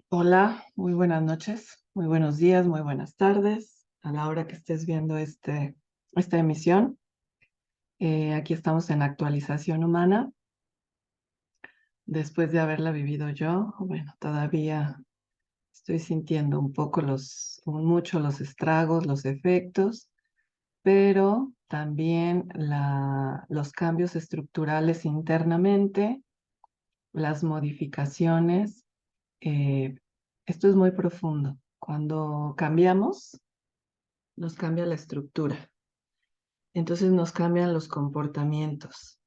Hola, muy buenas noches, muy buenos días, muy buenas tardes, a la hora que estés viendo esta emisión. Aquí estamos en actualización humana. Después de haberla vivido yo, bueno, todavía estoy sintiendo un poco mucho los estragos, los efectos, pero también los cambios estructurales internamente, las modificaciones. eh, Esto es muy profundo. Cuando cambiamos, nos cambia la estructura, entonces nos cambian los comportamientos.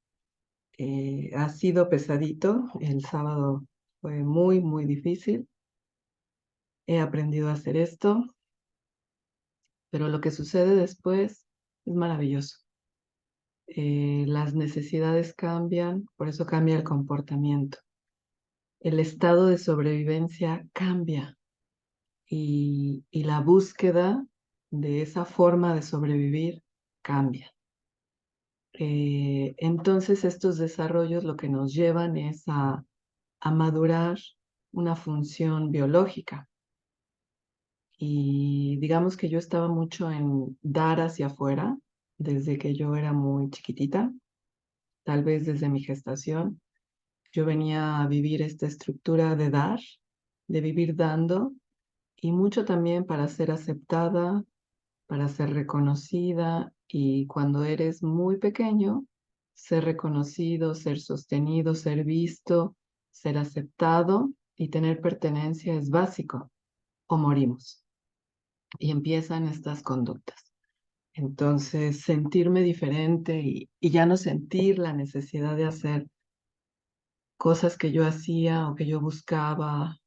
Ha sido pesadito, el sábado fue muy, muy difícil, he aprendido a hacer esto, pero lo que sucede después es maravilloso. Las necesidades cambian, por eso cambia el comportamiento. El estado de sobrevivencia cambia y la búsqueda de esa forma de sobrevivir cambia. Entonces estos desarrollos lo que nos llevan es a madurar una función biológica. Y digamos que yo estaba mucho en dar hacia afuera desde que yo era muy chiquitita, tal vez desde mi gestación. Yo venía a vivir esta estructura de dar, de vivir dando, y mucho también para ser aceptada, para ser reconocida, y cuando eres muy pequeño, ser reconocido, ser sostenido, ser visto, ser aceptado y tener pertenencia es básico, o morimos. Y empiezan estas conductas. Entonces, sentirme diferente y ya no sentir la necesidad de hacer cosas que yo hacía o que yo buscaba,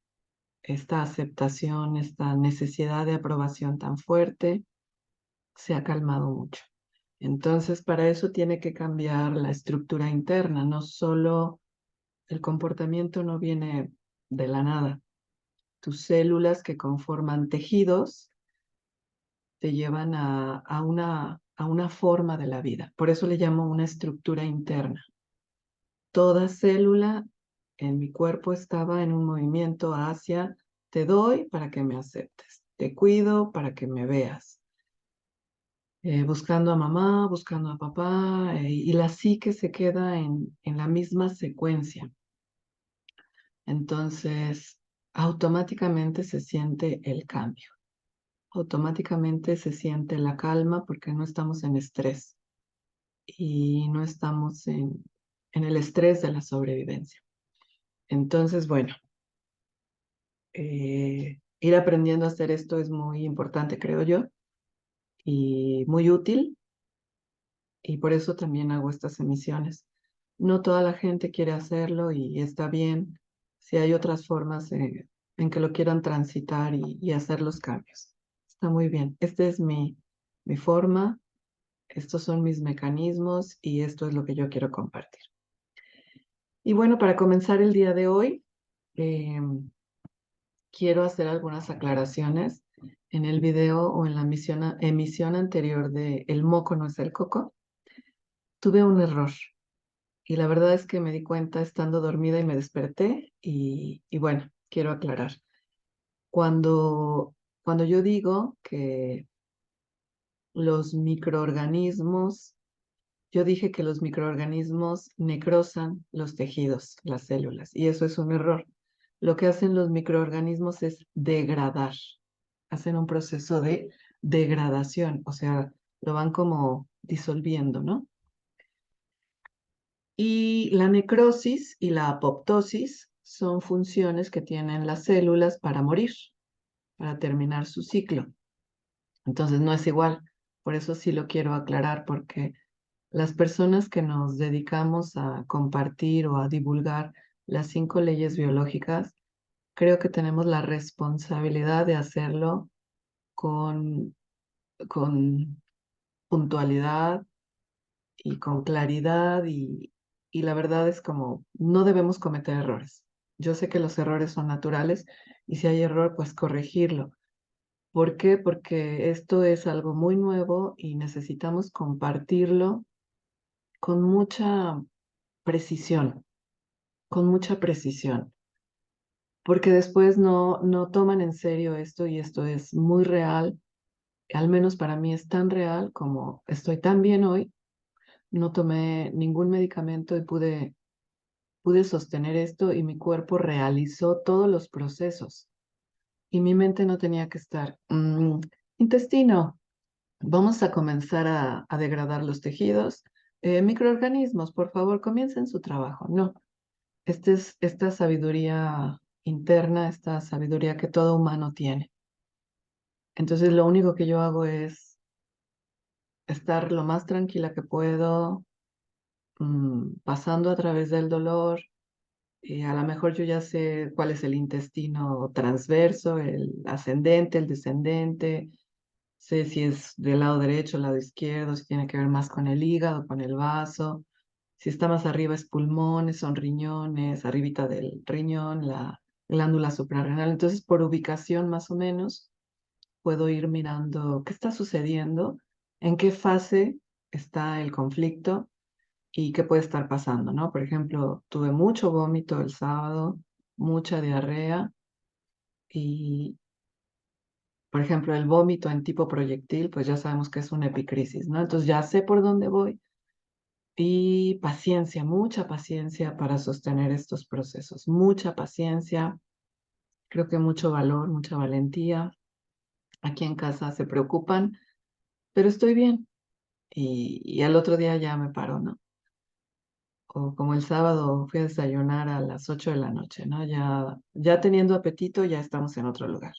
esta aceptación, esta necesidad de aprobación tan fuerte, se ha calmado mucho. Entonces, para eso tiene que cambiar la estructura interna, no solo el comportamiento no viene de la nada. Tus células que conforman tejidos te llevan a una forma de la vida. Por eso le llamo una estructura interna. Toda célula en mi cuerpo estaba en un movimiento hacia te doy para que me aceptes, te cuido para que me veas, buscando a mamá, buscando a papá, y la psique se queda en la misma secuencia. Entonces, automáticamente se siente el cambio, automáticamente se siente la calma porque no estamos en estrés y no estamos en el estrés de la sobrevivencia. Entonces, bueno, ir aprendiendo a hacer esto es muy importante, creo yo, y muy útil, y por eso también hago estas emisiones. No toda la gente quiere hacerlo y está bien si hay otras formas en que lo quieran transitar y hacer los cambios. Está muy bien. Esta es mi forma, estos son mis mecanismos y esto es lo que yo quiero compartir. Y bueno, para comenzar el día de hoy, quiero hacer algunas aclaraciones. En el video o en la emisión anterior de El moco no es el coco, tuve un error. Y la verdad es que me di cuenta estando dormida y me desperté y bueno, quiero aclarar. Cuando, cuando yo digo que los microorganismos, yo dije que los microorganismos necrosan los tejidos, las células, y eso es un error. Lo que hacen los microorganismos es degradar, hacen un proceso de degradación, o sea, lo van como disolviendo, ¿no? Y la necrosis y la apoptosis son funciones que tienen las células para morir, para terminar su ciclo. Entonces no es igual. Por eso sí lo quiero aclarar, porque las personas que nos dedicamos a compartir o a divulgar las 5 leyes biológicas, creo que tenemos la responsabilidad de hacerlo con, con puntualidad y con claridad y la verdad es como no debemos cometer errores. Yo sé que los errores son naturales y si hay error, pues corregirlo. ¿Por qué? Porque esto es algo muy nuevo y necesitamos compartirlo con mucha precisión, con mucha precisión. porque después no toman en serio esto y esto es muy real, al menos para mí es tan real como estoy tan bien hoy, no tomé ningún medicamento y pude sostener esto y mi cuerpo realizó todos los procesos y mi mente no tenía que estar, intestino, vamos a comenzar a degradar los tejidos. Microorganismos, por favor, comiencen su trabajo. No, esta sabiduría interna, esta sabiduría que todo humano tiene. Entonces, lo único que yo hago es estar lo más tranquila que puedo, pasando a través del dolor. A lo mejor yo ya sé cuál es el intestino transverso, el ascendente, el descendente. Sé si es del lado derecho, lado izquierdo, si tiene que ver más con el hígado, con el vaso. Si está más arriba es pulmones, son riñones, arribita del riñón, la glándula suprarrenal. Entonces, por ubicación más o menos, puedo ir mirando qué está sucediendo, en qué fase está el conflicto y qué puede estar pasando, ¿no? Por ejemplo, tuve mucho vómito el sábado, mucha diarrea y, por ejemplo, el vómito en tipo proyectil, pues ya sabemos que es una epicrisis, ¿no? Entonces ya sé por dónde voy y paciencia, mucha paciencia para sostener estos procesos, mucha paciencia, creo que mucho valor, mucha valentía. Aquí en casa se preocupan, pero estoy bien y al otro día ya me paro, ¿no? O como el sábado fui a desayunar a las 8 de la noche, ¿no? Ya teniendo apetito, ya estamos en otro lugar.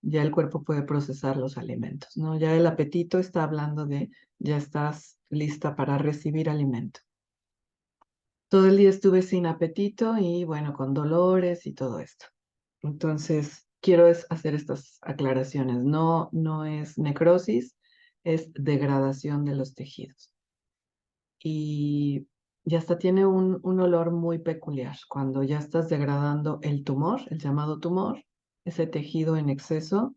Ya el cuerpo puede procesar los alimentos, ¿no? Ya el apetito está hablando de ya estás lista para recibir alimento. Todo el día estuve sin apetito y bueno, con dolores y todo esto. Entonces, quiero hacer estas aclaraciones. No es necrosis, es degradación de los tejidos. Y ya hasta tiene un olor muy peculiar. Cuando ya estás degradando el tumor, el llamado tumor, ese tejido en exceso,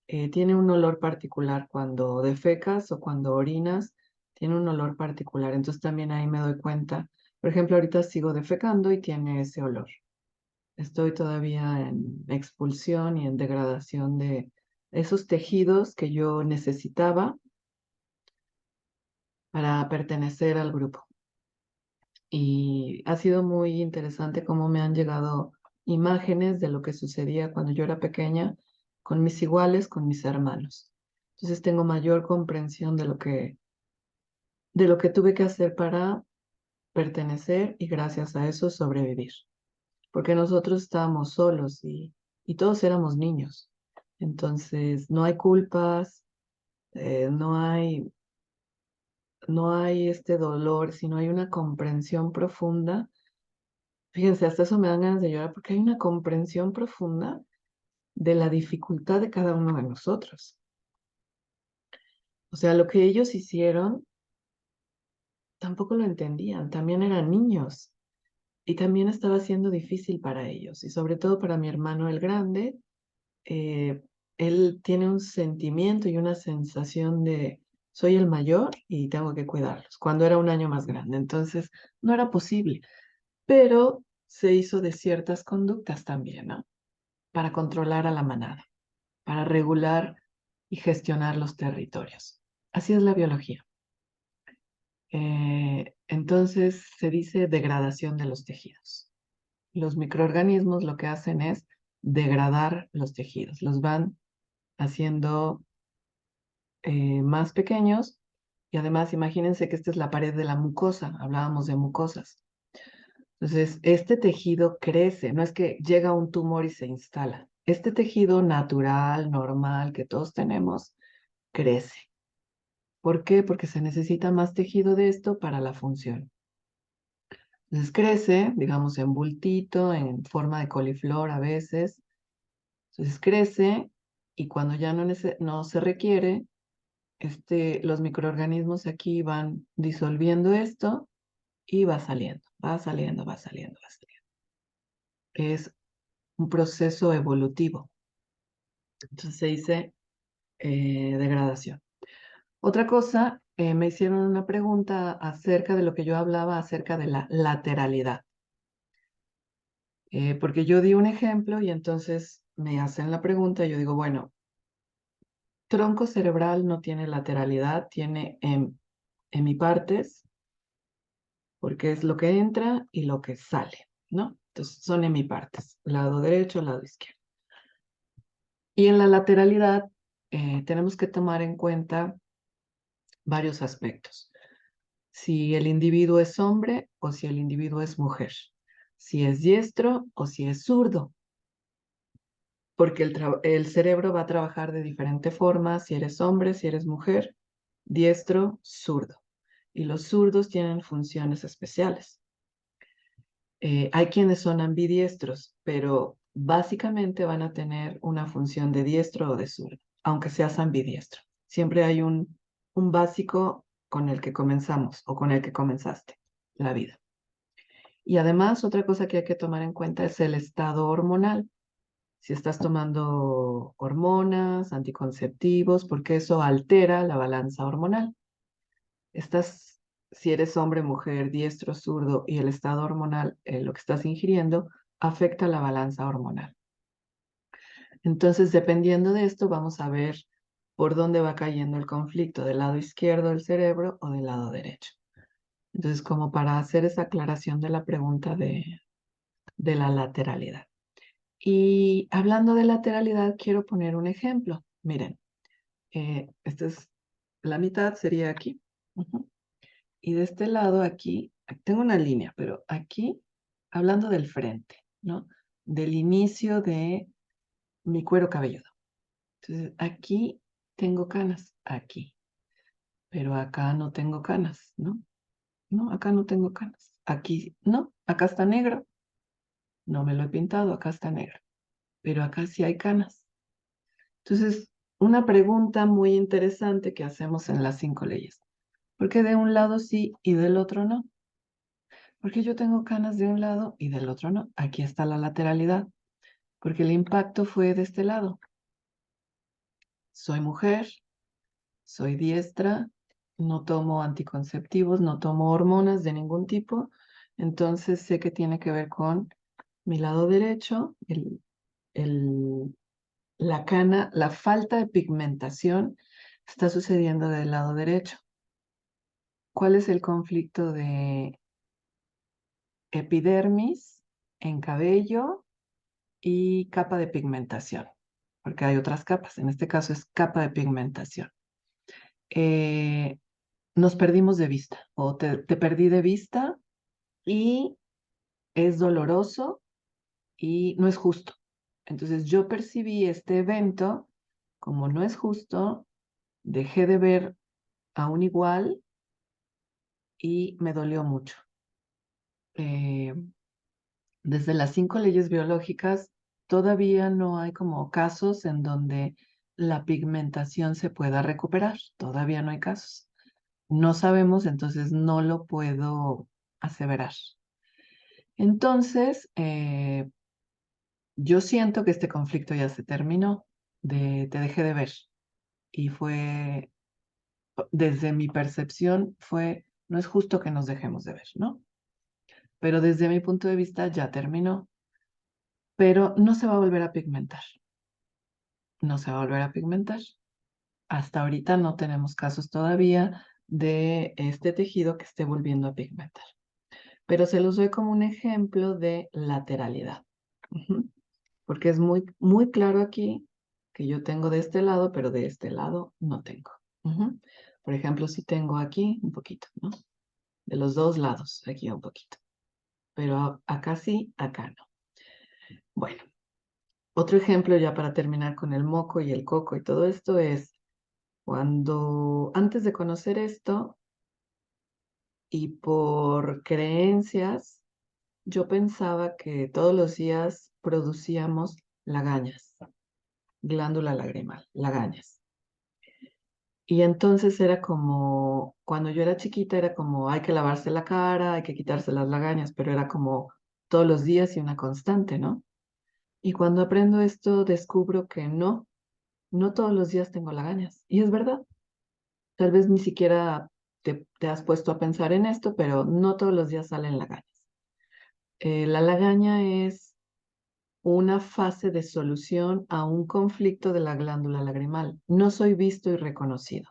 tiene un olor particular cuando defecas o cuando orinas, tiene un olor particular. Entonces también ahí me doy cuenta. Por ejemplo, ahorita sigo defecando y tiene ese olor. Estoy todavía en expulsión y en degradación de esos tejidos que yo necesitaba para pertenecer al grupo. Y ha sido muy interesante cómo me han llegado imágenes de lo que sucedía cuando yo era pequeña con mis iguales, con mis hermanos. Entonces tengo mayor comprensión de lo que tuve que hacer para pertenecer y gracias a eso sobrevivir. Porque nosotros estábamos solos y todos éramos niños. Entonces no hay culpas, no hay este dolor, sino hay una comprensión profunda. Fíjense, hasta eso me dan ganas de llorar porque hay una comprensión profunda de la dificultad de cada uno de nosotros. O sea, lo que ellos hicieron tampoco lo entendían, también eran niños y también estaba siendo difícil para ellos y sobre todo para mi hermano el grande. eh, Él tiene un sentimiento y una sensación de soy el mayor y tengo que cuidarlos, cuando era un año más grande. Entonces, no era posible, pero se hizo de ciertas conductas también, ¿no? Para controlar a la manada, para regular y gestionar los territorios. Así es la biología. Entonces se dice degradación de los tejidos. Los microorganismos lo que hacen es degradar los tejidos, los van haciendo más pequeños y además imagínense que esta es la pared de la mucosa, hablábamos de mucosas. Entonces, este tejido crece, no es que llega un tumor y se instala. Este tejido natural, normal, que todos tenemos, crece. ¿Por qué? Porque se necesita más tejido de esto para la función. Entonces crece, digamos, en bultito, en forma de coliflor a veces. Entonces crece y cuando ya no se requiere, los microorganismos aquí van disolviendo esto y va saliendo, va saliendo, va saliendo, va saliendo. Es un proceso evolutivo. Entonces se dice degradación. Otra cosa, me hicieron una pregunta acerca de lo que yo hablaba acerca de la lateralidad. Porque yo di un ejemplo y entonces me hacen la pregunta y yo digo, bueno, tronco cerebral no tiene lateralidad, tiene hemipartes, porque es lo que entra y lo que sale, ¿no? Entonces son hemipartes, lado derecho, lado izquierdo. Y en la lateralidad tenemos que tomar en cuenta varios aspectos. Si el individuo es hombre o si el individuo es mujer, si es diestro o si es zurdo, porque el cerebro va a trabajar de diferente forma si eres hombre, si eres mujer, diestro, zurdo. Y los zurdos tienen funciones especiales. Hay quienes son ambidiestros, pero básicamente van a tener una función de diestro o de zurdo, aunque seas ambidiestro. Siempre hay un básico con el que comenzamos o con el que comenzaste la vida. Y además, otra cosa que hay que tomar en cuenta es el estado hormonal. Si estás tomando hormonas, anticonceptivos, porque eso altera la balanza hormonal. Estás, si eres hombre, mujer, diestro, zurdo y el estado hormonal, lo que estás ingiriendo, afecta la balanza hormonal. Entonces, dependiendo de esto, vamos a ver por dónde va cayendo el conflicto, del lado izquierdo del cerebro o del lado derecho. Entonces, como para hacer esa aclaración de la pregunta de la lateralidad. Y hablando de lateralidad, quiero poner un ejemplo. Miren, esta es la mitad, sería aquí. Ujú. Y de este lado aquí, tengo una línea, pero aquí, hablando del frente, ¿no? Del inicio de mi cuero cabelludo. Entonces, aquí tengo canas, aquí, pero acá no tengo canas, ¿no? No, acá no tengo canas. Aquí, no, acá está negro. No me lo he pintado, acá está negro. Pero acá sí hay canas. Entonces, una pregunta muy interesante que hacemos en las 5 leyes. ¿Por qué de un lado sí y del otro no? Porque yo tengo canas de un lado y del otro no. Aquí está la lateralidad, porque el impacto fue de este lado. Soy mujer, soy diestra, no tomo anticonceptivos, no tomo hormonas de ningún tipo, entonces sé que tiene que ver con mi lado derecho, el- la cana, la falta de pigmentación está sucediendo del lado derecho. ¿Cuál es el conflicto de epidermis en cabello y capa de pigmentación? Porque hay otras capas, en este caso es capa de pigmentación. Eh, Nos perdimos de vista o te perdí de vista y es doloroso y no es justo. Entonces yo percibí este evento como no es justo, dejé de ver a un igual y me dolió mucho. Eh, Desde las 5 leyes biológicas, todavía no hay como casos en donde la pigmentación se pueda recuperar. Todavía no hay casos. No sabemos, entonces no lo puedo aseverar. Entonces, yo siento que este conflicto ya se terminó, te dejé de ver. Y fue, desde mi percepción, no es justo que nos dejemos de ver, ¿no? Pero desde mi punto de vista ya terminó, pero no se va a volver a pigmentar. No se va a volver a pigmentar. Hasta ahorita no tenemos casos todavía de este tejido que esté volviendo a pigmentar. Pero se los doy como un ejemplo de lateralidad. Ujú. Porque es muy, muy claro aquí que yo tengo de este lado, pero de este lado no tengo. Ujú. Por ejemplo, si tengo aquí un poquito, ¿no? De los dos lados, aquí un poquito. Pero acá sí, acá no. Bueno, otro ejemplo ya para terminar con el moco y el coco y todo esto es cuando antes de conocer esto y por creencias, yo pensaba que todos los días producíamos lagañas, glándula lagrimal, lagañas. Y entonces era como, cuando yo era chiquita, era como, hay que lavarse la cara, hay que quitarse las lagañas, pero era como todos los días y una constante, ¿no? Y cuando aprendo esto, descubro que no, no todos los días tengo lagañas. Y es verdad, tal vez ni siquiera te has puesto a pensar en esto, pero no todos los días salen lagañas. La lagaña es una fase de solución a un conflicto de la glándula lagrimal. No soy visto y reconocido.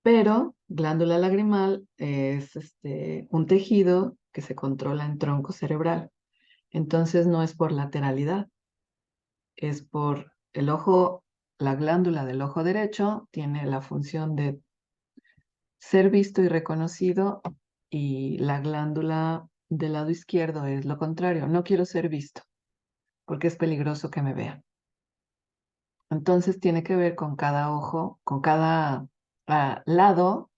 Pero glándula lagrimal es un tejido que se controla en tronco cerebral. Entonces no es por lateralidad, es por el ojo, la glándula del ojo derecho tiene la función de ser visto y reconocido y la glándula del lado izquierdo es lo contrario. No quiero ser visto porque es peligroso que me vean. Entonces tiene que ver con cada ojo, con cada lado.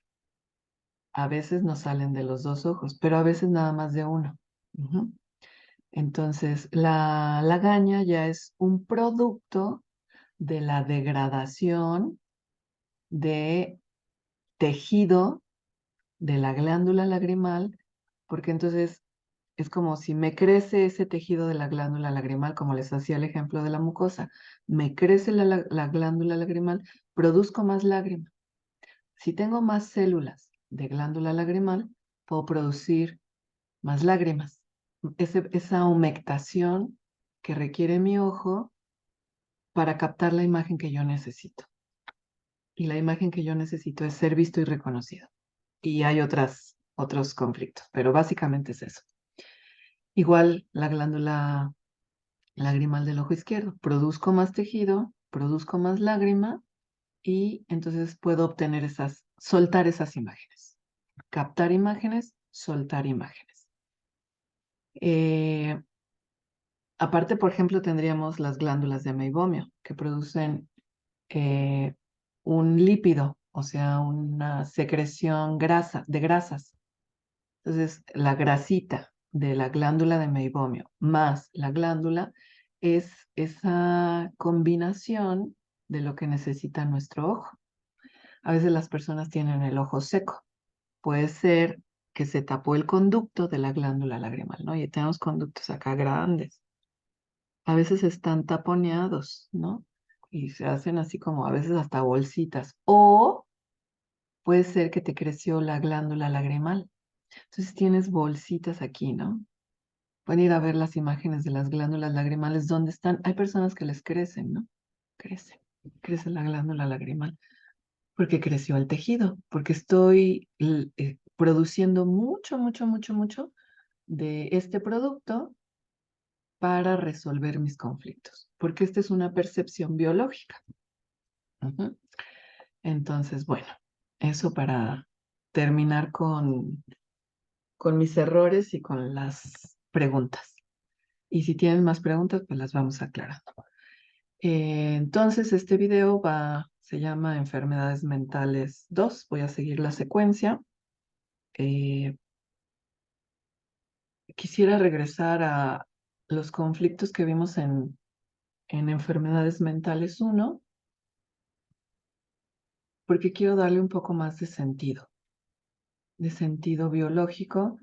A veces nos salen de los dos ojos, pero a veces nada más de uno. Ujú. Entonces, la lagaña ya es un producto de la degradación de tejido de la glándula lagrimal, porque entonces es como si me crece ese tejido de la glándula lagrimal, como les hacía el ejemplo de la mucosa, me crece la glándula lagrimal, produzco más lágrima. Si tengo más células de glándula lagrimal, puedo producir más lágrimas. Esa humectación que requiere mi ojo para captar la imagen que yo necesito. Y la imagen que yo necesito es ser visto y reconocido. Y hay otros conflictos, pero básicamente es eso. Igual la glándula lagrimal del ojo izquierdo. Produzco más tejido, produzco más lágrima y entonces puedo obtener soltar esas imágenes. Captar imágenes, soltar imágenes. Aparte, por ejemplo, tendríamos las glándulas de meibomio que producen un lípido, o sea, una secreción de grasas. Entonces, la grasita de la glándula de meibomio más la glándula es esa combinación de lo que necesita nuestro ojo. A veces las personas tienen el ojo seco. Puede ser que se tapó el conducto de la glándula lagrimal, ¿no? Y tenemos conductos acá grandes. A veces están taponeados, ¿no? Y se hacen así como a veces hasta bolsitas. O puede ser que te creció la glándula lagrimal. Entonces tienes bolsitas aquí, ¿no? Pueden ir a ver las imágenes de las glándulas lagrimales, ¿dónde están? Hay personas que les crecen, ¿no? Crece la glándula lagrimal, porque creció el tejido, porque estoy produciendo mucho, mucho, mucho, mucho de este producto para resolver mis conflictos, porque esta es una percepción biológica. Ujú. Entonces, bueno, eso para terminar con mis errores y con las preguntas. Y si tienen más preguntas, pues las vamos aclarando. Entonces, este video se llama Enfermedades Mentales 2. Voy a seguir la secuencia. Eh, Quisiera regresar a los conflictos que vimos en Enfermedades Mentales 1, porque quiero darle un poco más de sentido biológico,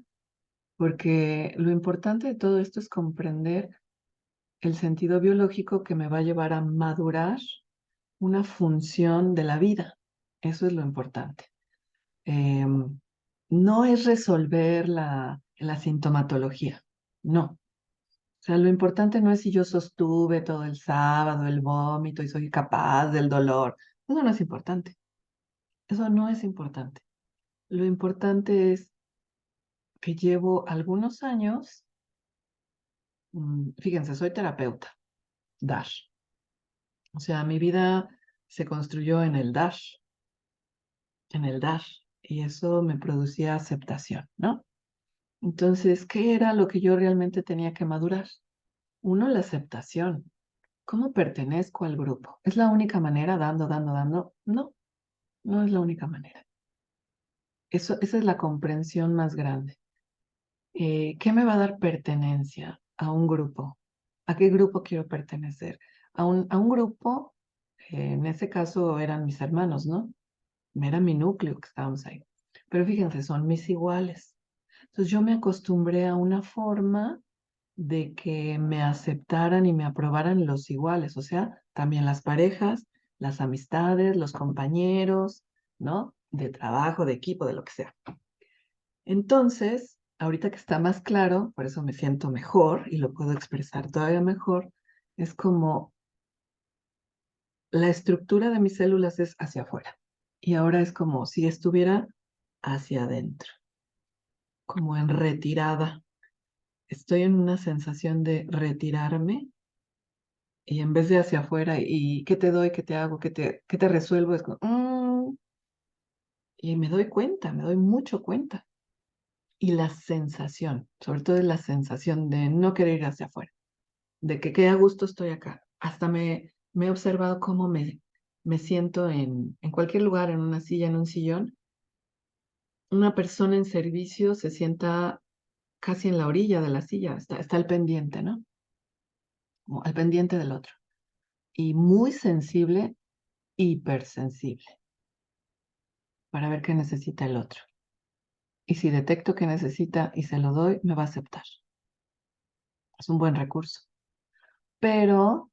porque lo importante de todo esto es comprender el sentido biológico que me va a llevar a madurar una función de la vida. Eso es lo importante. No es resolver la sintomatología, no. O sea, lo importante no es si yo sostuve todo el sábado el vómito y soy capaz del dolor. Eso no es importante. Eso no es importante. Lo importante es que llevo algunos años, fíjense, soy terapeuta, DASH. O sea, mi vida se construyó en el DASH, y eso me producía aceptación, ¿no? Entonces, ¿qué era lo que yo realmente tenía que madurar? Uno, la aceptación. ¿Cómo pertenezco al grupo? ¿Es la única manera dando, dando, dando? No, no es la única manera. Esa es la comprensión más grande. ¿Qué me va a dar pertenencia a un grupo? ¿A qué grupo quiero pertenecer? A un grupo, en ese caso eran mis hermanos, ¿no? Era mi núcleo que estábamos ahí. Pero fíjense, son mis iguales. Entonces yo me acostumbré a una forma de que me aceptaran y me aprobaran los iguales, o sea, también las parejas, las amistades, los compañeros, ¿no? De trabajo, de equipo, de lo que sea. Entonces, ahorita que está más claro, por eso me siento mejor y lo puedo expresar todavía mejor, es como la estructura de mis células es hacia afuera. Y ahora es como si estuviera hacia adentro, como en retirada. Estoy en una sensación de retirarme y en vez de hacia afuera y qué te doy, qué te hago, qué te resuelvo, es como, y me doy cuenta, me doy mucho cuenta. Y la sensación, sobre todo es la sensación de no querer ir hacia afuera, de que qué a gusto estoy acá. Hasta me he observado cómo me siento en cualquier lugar, en una silla, en un sillón. Una persona en servicio se sienta casi en la orilla de la silla, está al pendiente, ¿no? Como al pendiente del otro. Y muy sensible, hipersensible, para ver qué necesita el otro. Y si detecto que necesita y se lo doy, me va a aceptar. Es un buen recurso. Pero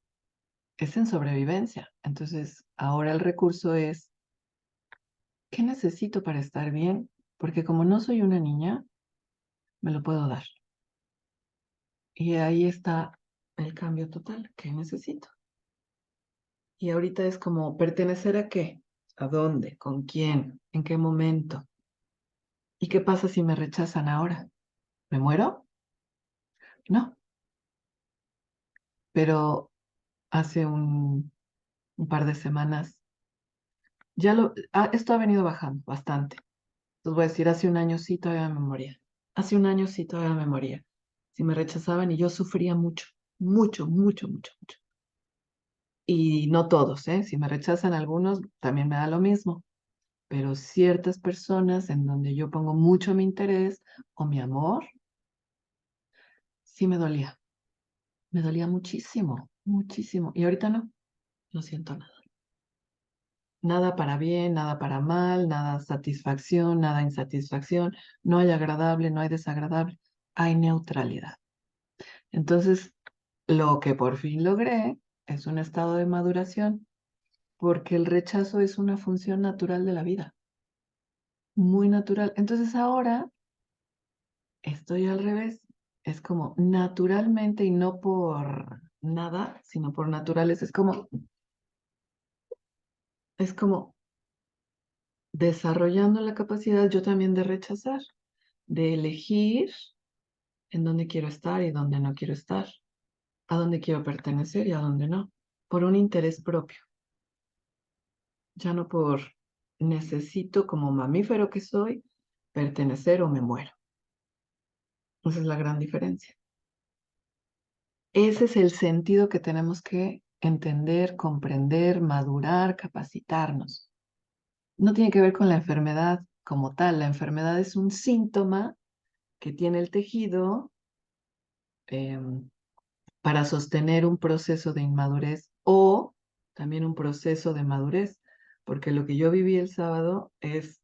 es en sobrevivencia. Entonces, ahora el recurso es, ¿qué necesito para estar bien? Porque como no soy una niña, me lo puedo dar. Y ahí está el cambio total. ¿Qué necesito? Y ahorita es como, ¿pertenecer a qué? ¿A dónde? ¿Con quién? ¿En qué momento? ¿Y qué pasa si me rechazan ahora? ¿Me muero? No. Pero hace un par de semanas, esto ha venido bajando bastante. Les voy a decir, hace un año sí todavía me moría. Hace un año sí todavía me moría. Si me rechazaban y yo sufría mucho, mucho, mucho, mucho, mucho. Y no todos, ¿eh? Si me rechazan algunos, también me da lo mismo. Pero ciertas personas en donde yo pongo mucho mi interés o mi amor, sí me dolía. Me dolía muchísimo, muchísimo. Y ahorita no siento nada. Nada para bien, nada para mal, nada satisfacción, nada insatisfacción. No hay agradable, no hay desagradable. Hay neutralidad. Entonces, lo que por fin logré es un estado de maduración, porque el rechazo es una función natural de la vida, muy natural. Entonces ahora estoy al revés. Es como naturalmente y no por nada, sino por naturales. Es como desarrollando la capacidad yo también de rechazar, de elegir en dónde quiero estar y dónde no quiero estar, a dónde quiero pertenecer y a dónde no, por un interés propio, ya no por necesito como mamífero que soy pertenecer o me muero. Esa es la gran diferencia. Ese es el sentido que tenemos que entender, comprender, madurar, capacitarnos. No tiene que ver con la enfermedad como tal. La enfermedad es un síntoma que tiene el tejido para sostener un proceso de inmadurez o también un proceso de madurez, porque lo que yo viví el sábado es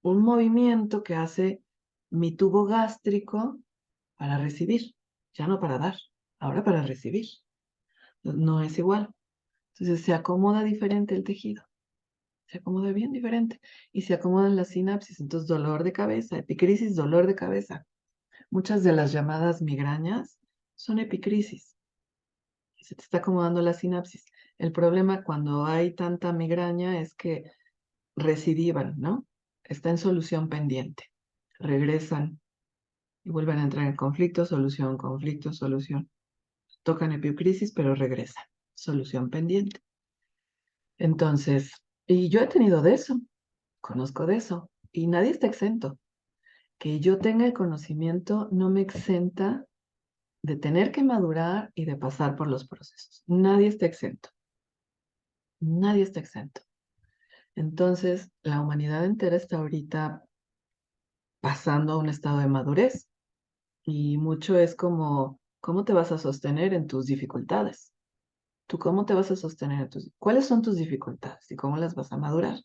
un movimiento que hace mi tubo gástrico para recibir, ya no para dar, ahora para recibir. No es igual. Entonces se acomoda diferente el tejido, se acomoda bien diferente y se acomodan las sinapsis. Entonces dolor de cabeza, epicrisis, dolor de cabeza. Muchas de las llamadas migrañas son epicrisis y se te está acomodando la sinapsis. El problema cuando hay tanta migraña es que recidivan, ¿no? Está en solución pendiente. Regresan y vuelven a entrar en conflicto, solución. Tocan epicrisis, pero regresan. Solución pendiente. Entonces, y yo he tenido de eso, conozco de eso, y nadie está exento. Que yo tenga el conocimiento no me exenta de tener que madurar y de pasar por los procesos. Nadie está exento. Nadie está exento. Entonces, la humanidad entera está ahorita pasando a un estado de madurez y mucho es como, ¿cómo te vas a sostener en tus dificultades? ¿Tú cómo te vas a sostener en cuáles son tus dificultades y cómo las vas a madurar?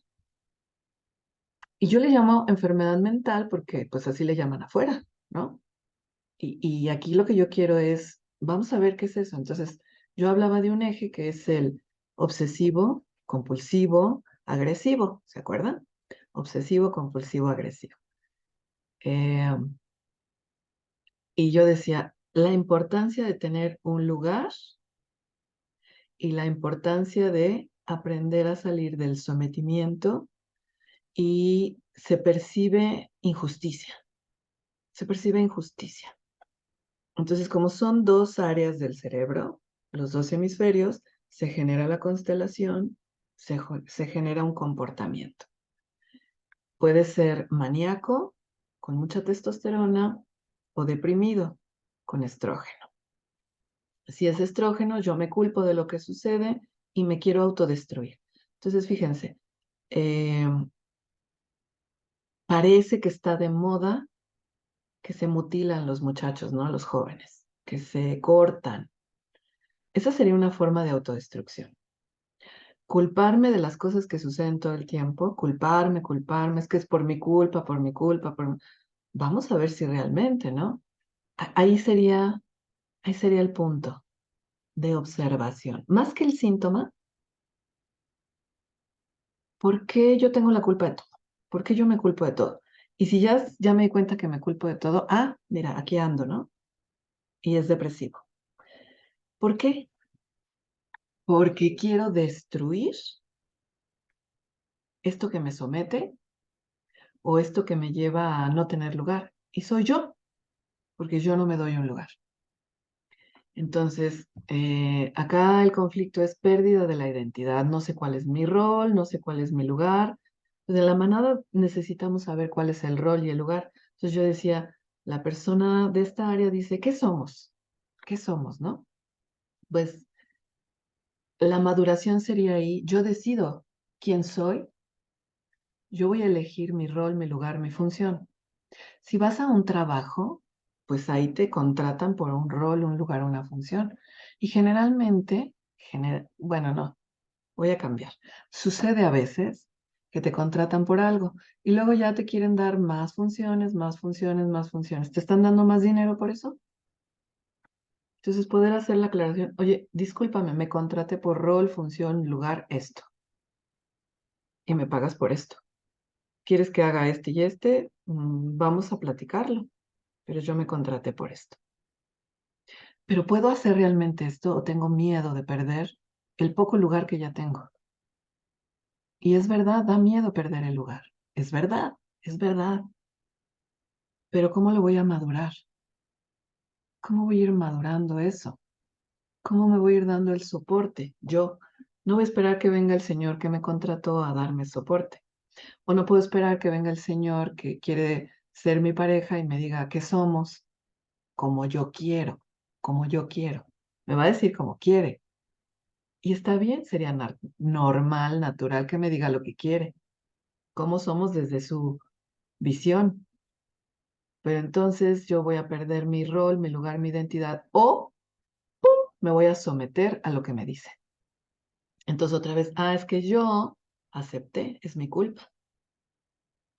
Y yo le llamo enfermedad mental porque pues así le llaman afuera, ¿no? Y aquí lo que yo quiero es, vamos a ver qué es eso. Entonces, yo hablaba de un eje que es el obsesivo, compulsivo, agresivo, ¿se acuerdan? Obsesivo, compulsivo, agresivo. Y yo decía, la importancia de tener un lugar y la importancia de aprender a salir del sometimiento y se percibe injusticia. Entonces, como son dos áreas del cerebro, los dos hemisferios, se genera la constelación, se genera un comportamiento. Puede ser maníaco, con mucha testosterona, o deprimido, con estrógeno. Si es estrógeno, yo me culpo de lo que sucede y me quiero autodestruir. Entonces, fíjense, eh, parece que está de moda que se mutilan los muchachos, ¿no? Los jóvenes, que se cortan. Esa sería una forma de autodestrucción. Culparme de las cosas que suceden todo el tiempo, culparme, es que es por mi culpa, por mi culpa, Vamos a ver si realmente, ¿no? Ahí sería el punto de observación. Más que el síntoma, ¿por qué yo tengo la culpa de todo? ¿Por qué yo me culpo de todo? Y si ya me di cuenta que me culpo de todo, mira, aquí ando, ¿no? Y es depresivo. ¿Por qué? Porque quiero destruir esto que me somete o esto que me lleva a no tener lugar. Y soy yo, porque yo no me doy un lugar. Entonces, acá el conflicto es pérdida de la identidad. No sé cuál es mi rol, no sé cuál es mi lugar. Pues en la manada necesitamos saber cuál es el rol y el lugar. Entonces yo decía, la persona de esta área dice, ¿qué somos? ¿Qué somos, no? Pues la maduración sería ahí, yo decido quién soy, yo voy a elegir mi rol, mi lugar, mi función. Si vas a un trabajo, pues ahí te contratan por un rol, un lugar, una función. Y generalmente, bueno, no, voy a cambiar. Sucede a veces que te contratan por algo y luego ya te quieren dar más funciones, más funciones, más funciones. ¿Te están dando más dinero por eso? Entonces poder hacer la aclaración, oye, discúlpame, me contraté por rol, función, lugar, esto, y me pagas por esto. ¿Quieres que haga este y este? Vamos a platicarlo, pero yo me contraté por esto. ¿Pero puedo hacer realmente esto o tengo miedo de perder el poco lugar que ya tengo? Y es verdad, da miedo perder el lugar. Es verdad, es verdad. Pero ¿cómo lo voy a madurar? ¿Cómo voy a ir madurando eso? ¿Cómo me voy a ir dando el soporte? Yo no voy a esperar que venga el señor que me contrató a darme soporte. O no puedo esperar que venga el señor que quiere ser mi pareja y me diga que somos como yo quiero, como yo quiero. Me va a decir como quiere. Y está bien, sería normal, natural que me diga lo que quiere, cómo somos desde su visión. Pero entonces yo voy a perder mi rol, mi lugar, mi identidad o me voy a someter a lo que me dice. Entonces otra vez, es que yo acepté, es mi culpa.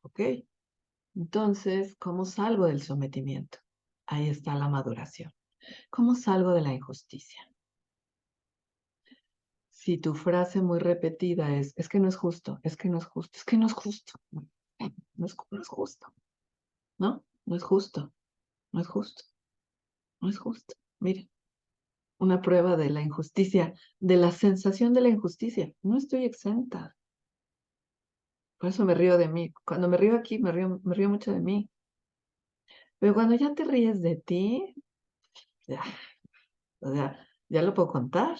¿Ok? Entonces, ¿cómo salgo del sometimiento? Ahí está la maduración. ¿Cómo salgo de la injusticia? Si tu frase muy repetida es que no es justo, es que no es justo, es que no es justo, no es justo, ¿no? No es justo, no es justo, no es justo. Mire, una prueba de la injusticia, de la sensación de la injusticia. No estoy exenta. Por eso me río de mí. Cuando me río aquí, me río mucho de mí. Pero cuando ya te ríes de ti, ya, o sea, ya lo puedo contar.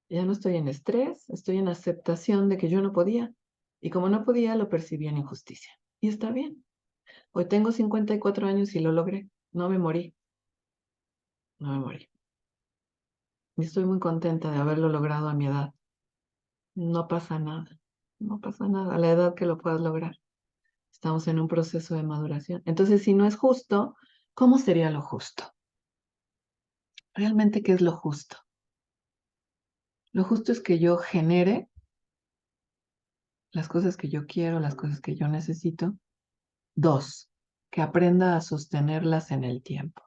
Ya no estoy en estrés, estoy en aceptación de que yo no podía. Y como no podía, lo percibí en injusticia. Y está bien. Hoy tengo 54 años y lo logré. No me morí, no me morí. Y estoy muy contenta de haberlo logrado a mi edad. No pasa nada, no pasa nada a la edad que lo puedas lograr. Estamos en un proceso de maduración. Entonces, si no es justo, ¿cómo sería lo justo? ¿Realmente qué es lo justo? Lo justo es que yo genere las cosas que yo quiero, las cosas que yo necesito. Dos, que aprenda a sostenerlas en el tiempo.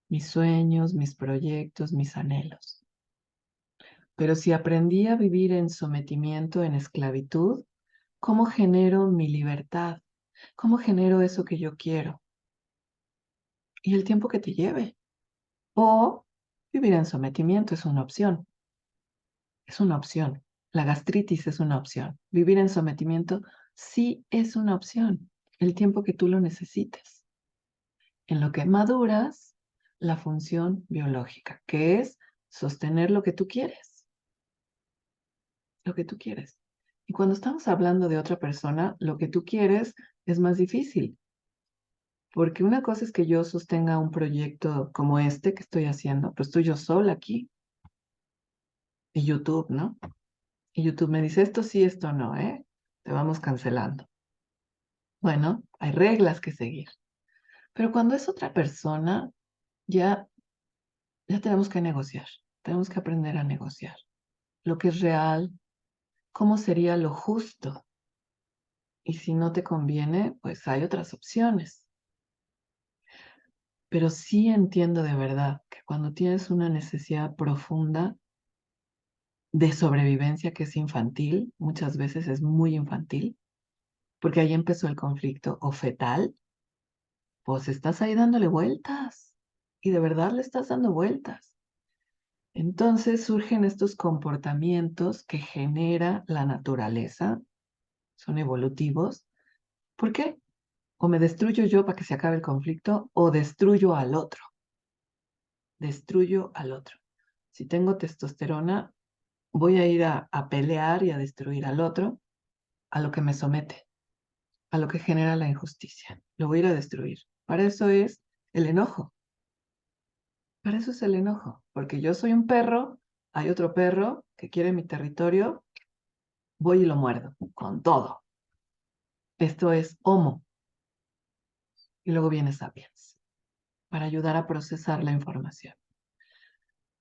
Mis sueños, mis proyectos, mis anhelos. Pero si aprendí a vivir en sometimiento, en esclavitud, ¿cómo genero mi libertad? ¿Cómo genero eso que yo quiero? y el tiempo que te lleve. O vivir en sometimiento es una opción. Es una opción. La gastritis es una opción. Vivir en sometimiento sí es una opción. El tiempo que tú lo necesites. En lo que maduras, la función biológica, que es sostener lo que tú quieres. Lo que tú quieres. Y cuando estamos hablando de otra persona, lo que tú quieres es más difícil. Porque una cosa es que yo sostenga un proyecto como este que estoy haciendo, pero estoy yo sola aquí. Y YouTube, ¿no? Y YouTube me dice, esto sí, esto no, ¿eh? Te vamos cancelando. Bueno, hay reglas que seguir. Pero cuando es otra persona, ya, ya tenemos que negociar. Tenemos que aprender a negociar. Lo que es real, cómo sería lo justo. Y si no te conviene, pues hay otras opciones. Pero sí entiendo de verdad que cuando tienes una necesidad profunda de sobrevivencia que es infantil, muchas veces es muy infantil, porque ahí empezó el conflicto, o fetal, pues estás ahí dándole vueltas y de verdad le estás dando vueltas. Entonces surgen estos comportamientos que genera la naturaleza, son evolutivos. ¿Por qué? O me destruyo yo para que se acabe el conflicto o destruyo al otro. Destruyo al otro. Si tengo testosterona, voy a ir a pelear y a destruir al otro, a lo que me somete, a lo que genera la injusticia. Lo voy a ir a destruir. Para eso es el enojo. Para eso es el enojo. Porque yo soy un perro, hay otro perro que quiere mi territorio, voy y lo muerdo con todo. Esto es Homo. Y luego viene Sapiens para ayudar a procesar la información.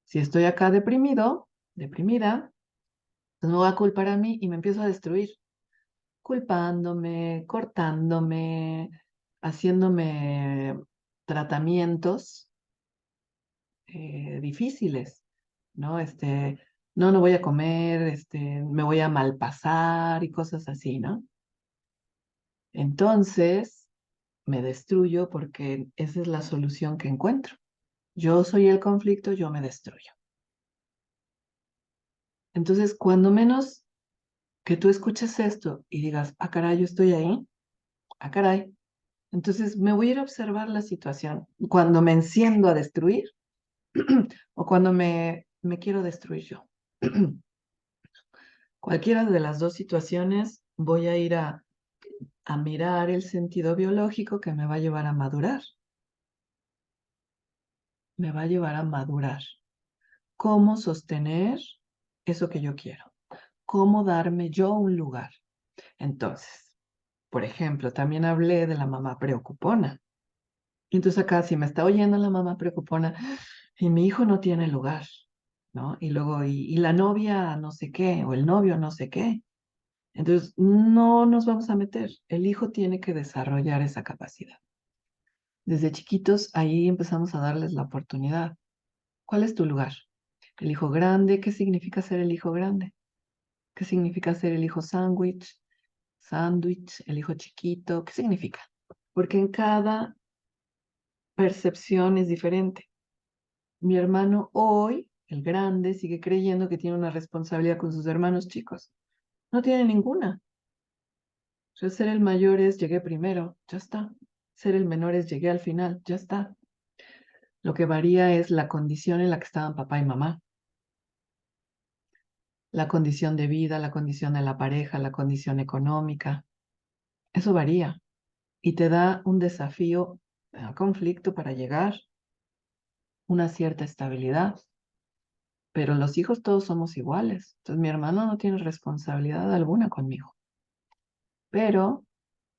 Si estoy acá deprimido, deprimida, pues me voy a culpar a mí y me empiezo a destruir, culpándome, cortándome, haciéndome tratamientos difíciles, ¿no? No, no voy a comer, me voy a malpasar y cosas así, ¿no? Entonces, me destruyo porque esa es la solución que encuentro. Yo soy el conflicto, yo me destruyo. Entonces, cuando menos que tú escuches esto y digas, ah, caray, yo estoy ahí, ah, caray. Entonces, me voy a ir a observar la situación. Cuando me enciendo a destruir o cuando me quiero destruir yo. Cualquiera de las dos situaciones, voy a ir a mirar el sentido biológico que me va a llevar a madurar. Me va a llevar a madurar. ¿Cómo sostener eso que yo quiero? ¿Cómo darme yo un lugar? Entonces, por ejemplo, también hablé de la mamá preocupona. Entonces acá, si me está oyendo la mamá preocupona y mi hijo no tiene lugar, ¿no? Y luego, y la novia no sé qué, o el novio no sé qué. Entonces, no nos vamos a meter. El hijo tiene que desarrollar esa capacidad. Desde chiquitos, ahí empezamos a darles la oportunidad. ¿Cuál es tu lugar? El hijo grande, ¿qué significa ser el hijo grande? ¿Qué significa ser el hijo sándwich? Sándwich, el hijo chiquito, ¿qué significa? Porque en cada percepción es diferente. Mi hermano hoy, el grande, sigue creyendo que tiene una responsabilidad con sus hermanos chicos. No tiene ninguna. Yo ser el mayor es llegué primero, ya está. Ser el menor es llegué al final, ya está. Lo que varía es la condición en la que estaban papá y mamá. La condición de vida, la condición de la pareja, la condición económica. Eso varía y te da un desafío, un conflicto para llegar, una cierta estabilidad. Pero los hijos todos somos iguales. Entonces mi hermano no tiene responsabilidad alguna conmigo. Pero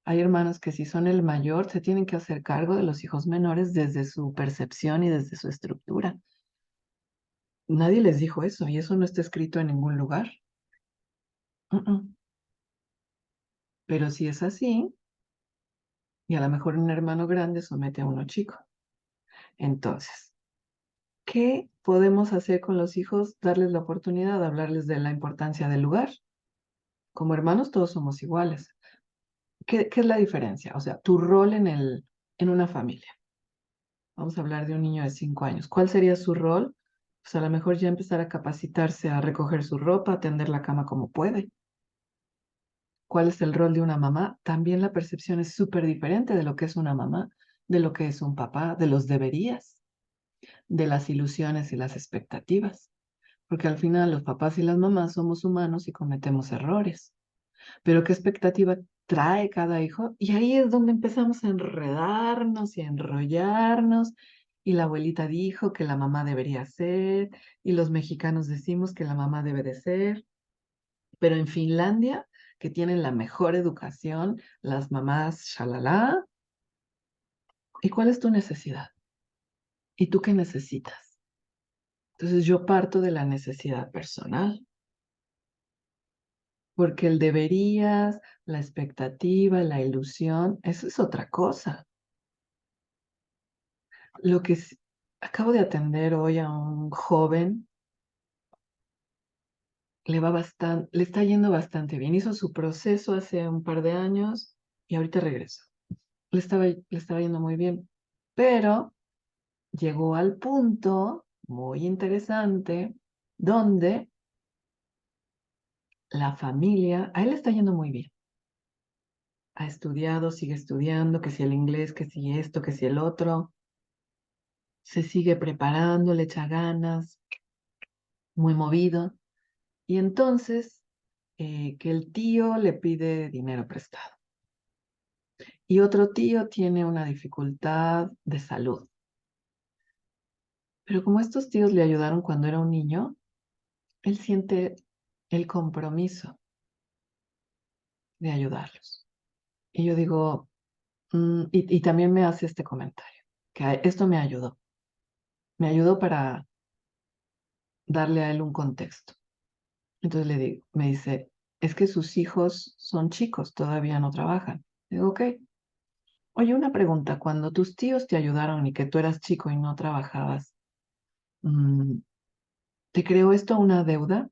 hay hermanos que si son el mayor se tienen que hacer cargo de los hijos menores desde su percepción y desde su estructura. Nadie les dijo eso y eso no está escrito en ningún lugar. Mm. Pero si es así, y a lo mejor un hermano grande somete a uno chico. Entonces, ¿qué podemos hacer con los hijos? Darles la oportunidad de hablarles de la importancia del lugar. Como hermanos todos somos iguales. ¿Qué es la diferencia? O sea, tu rol en una familia. Vamos a hablar de un niño de 5 años. ¿Cuál sería su rol? Pues a lo mejor ya empezar a capacitarse a recoger su ropa, a tender la cama como puede. ¿Cuál es el rol de una mamá? También la percepción es súper diferente de lo que es una mamá, de lo que es un papá, de los deberías, de las ilusiones y las expectativas. Porque al final los papás y las mamás somos humanos y cometemos errores. Pero ¿qué expectativa trae cada hijo? Y ahí es donde empezamos a enredarnos y a enrollarnos. Y la abuelita dijo que la mamá debería ser, y los mexicanos decimos que la mamá debe de ser. Pero en Finlandia, que tienen la mejor educación, las mamás, shalala. ¿Y cuál es tu necesidad? ¿Y tú qué necesitas? Entonces yo parto de la necesidad personal, porque el deberías, la expectativa, la ilusión, eso es otra cosa. Lo que acabo de atender hoy a un joven, le está yendo bastante bien. Hizo su proceso hace un par de años y ahorita regresa. Le estaba yendo muy bien, pero llegó al punto muy interesante donde la familia, a él le está yendo muy bien. Ha estudiado, sigue estudiando, que si el inglés, que si esto, que si el otro. Se sigue preparando, le echa ganas, muy movido. Y entonces que el tío le pide dinero prestado. Y otro tío tiene una dificultad de salud. Pero como estos tíos le ayudaron cuando era un niño, él siente el compromiso de ayudarlos. Y yo digo, y también me hace este comentario, que esto me ayudó. Me ayudó para darle a él un contexto. Entonces le digo, me dice, es que sus hijos son chicos, todavía no trabajan. Digo, ok. Oye, una pregunta, cuando tus tíos te ayudaron y que tú eras chico y no trabajabas, mm, ¿te creó esto una deuda?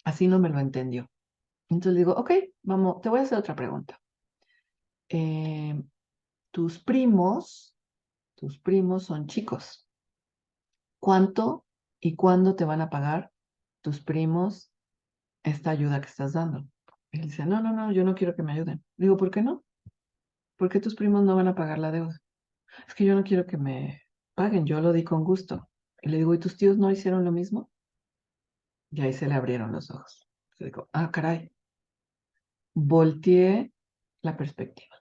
Así no me lo entendió. Entonces le digo, ok, vamos, te voy a hacer otra pregunta. Eh, tus primos, tus primos son chicos. ¿Cuánto y cuándo te van a pagar tus primos esta ayuda que estás dando? Y él dice, no, no, no, yo no quiero que me ayuden. Digo, ¿por qué no? ¿Por qué tus primos no van a pagar la deuda? Es que yo no quiero que me paguen, yo lo di con gusto. Y le digo, ¿y tus tíos no hicieron lo mismo? Y ahí se le abrieron los ojos. Le digo, ah, caray, volteé la perspectiva.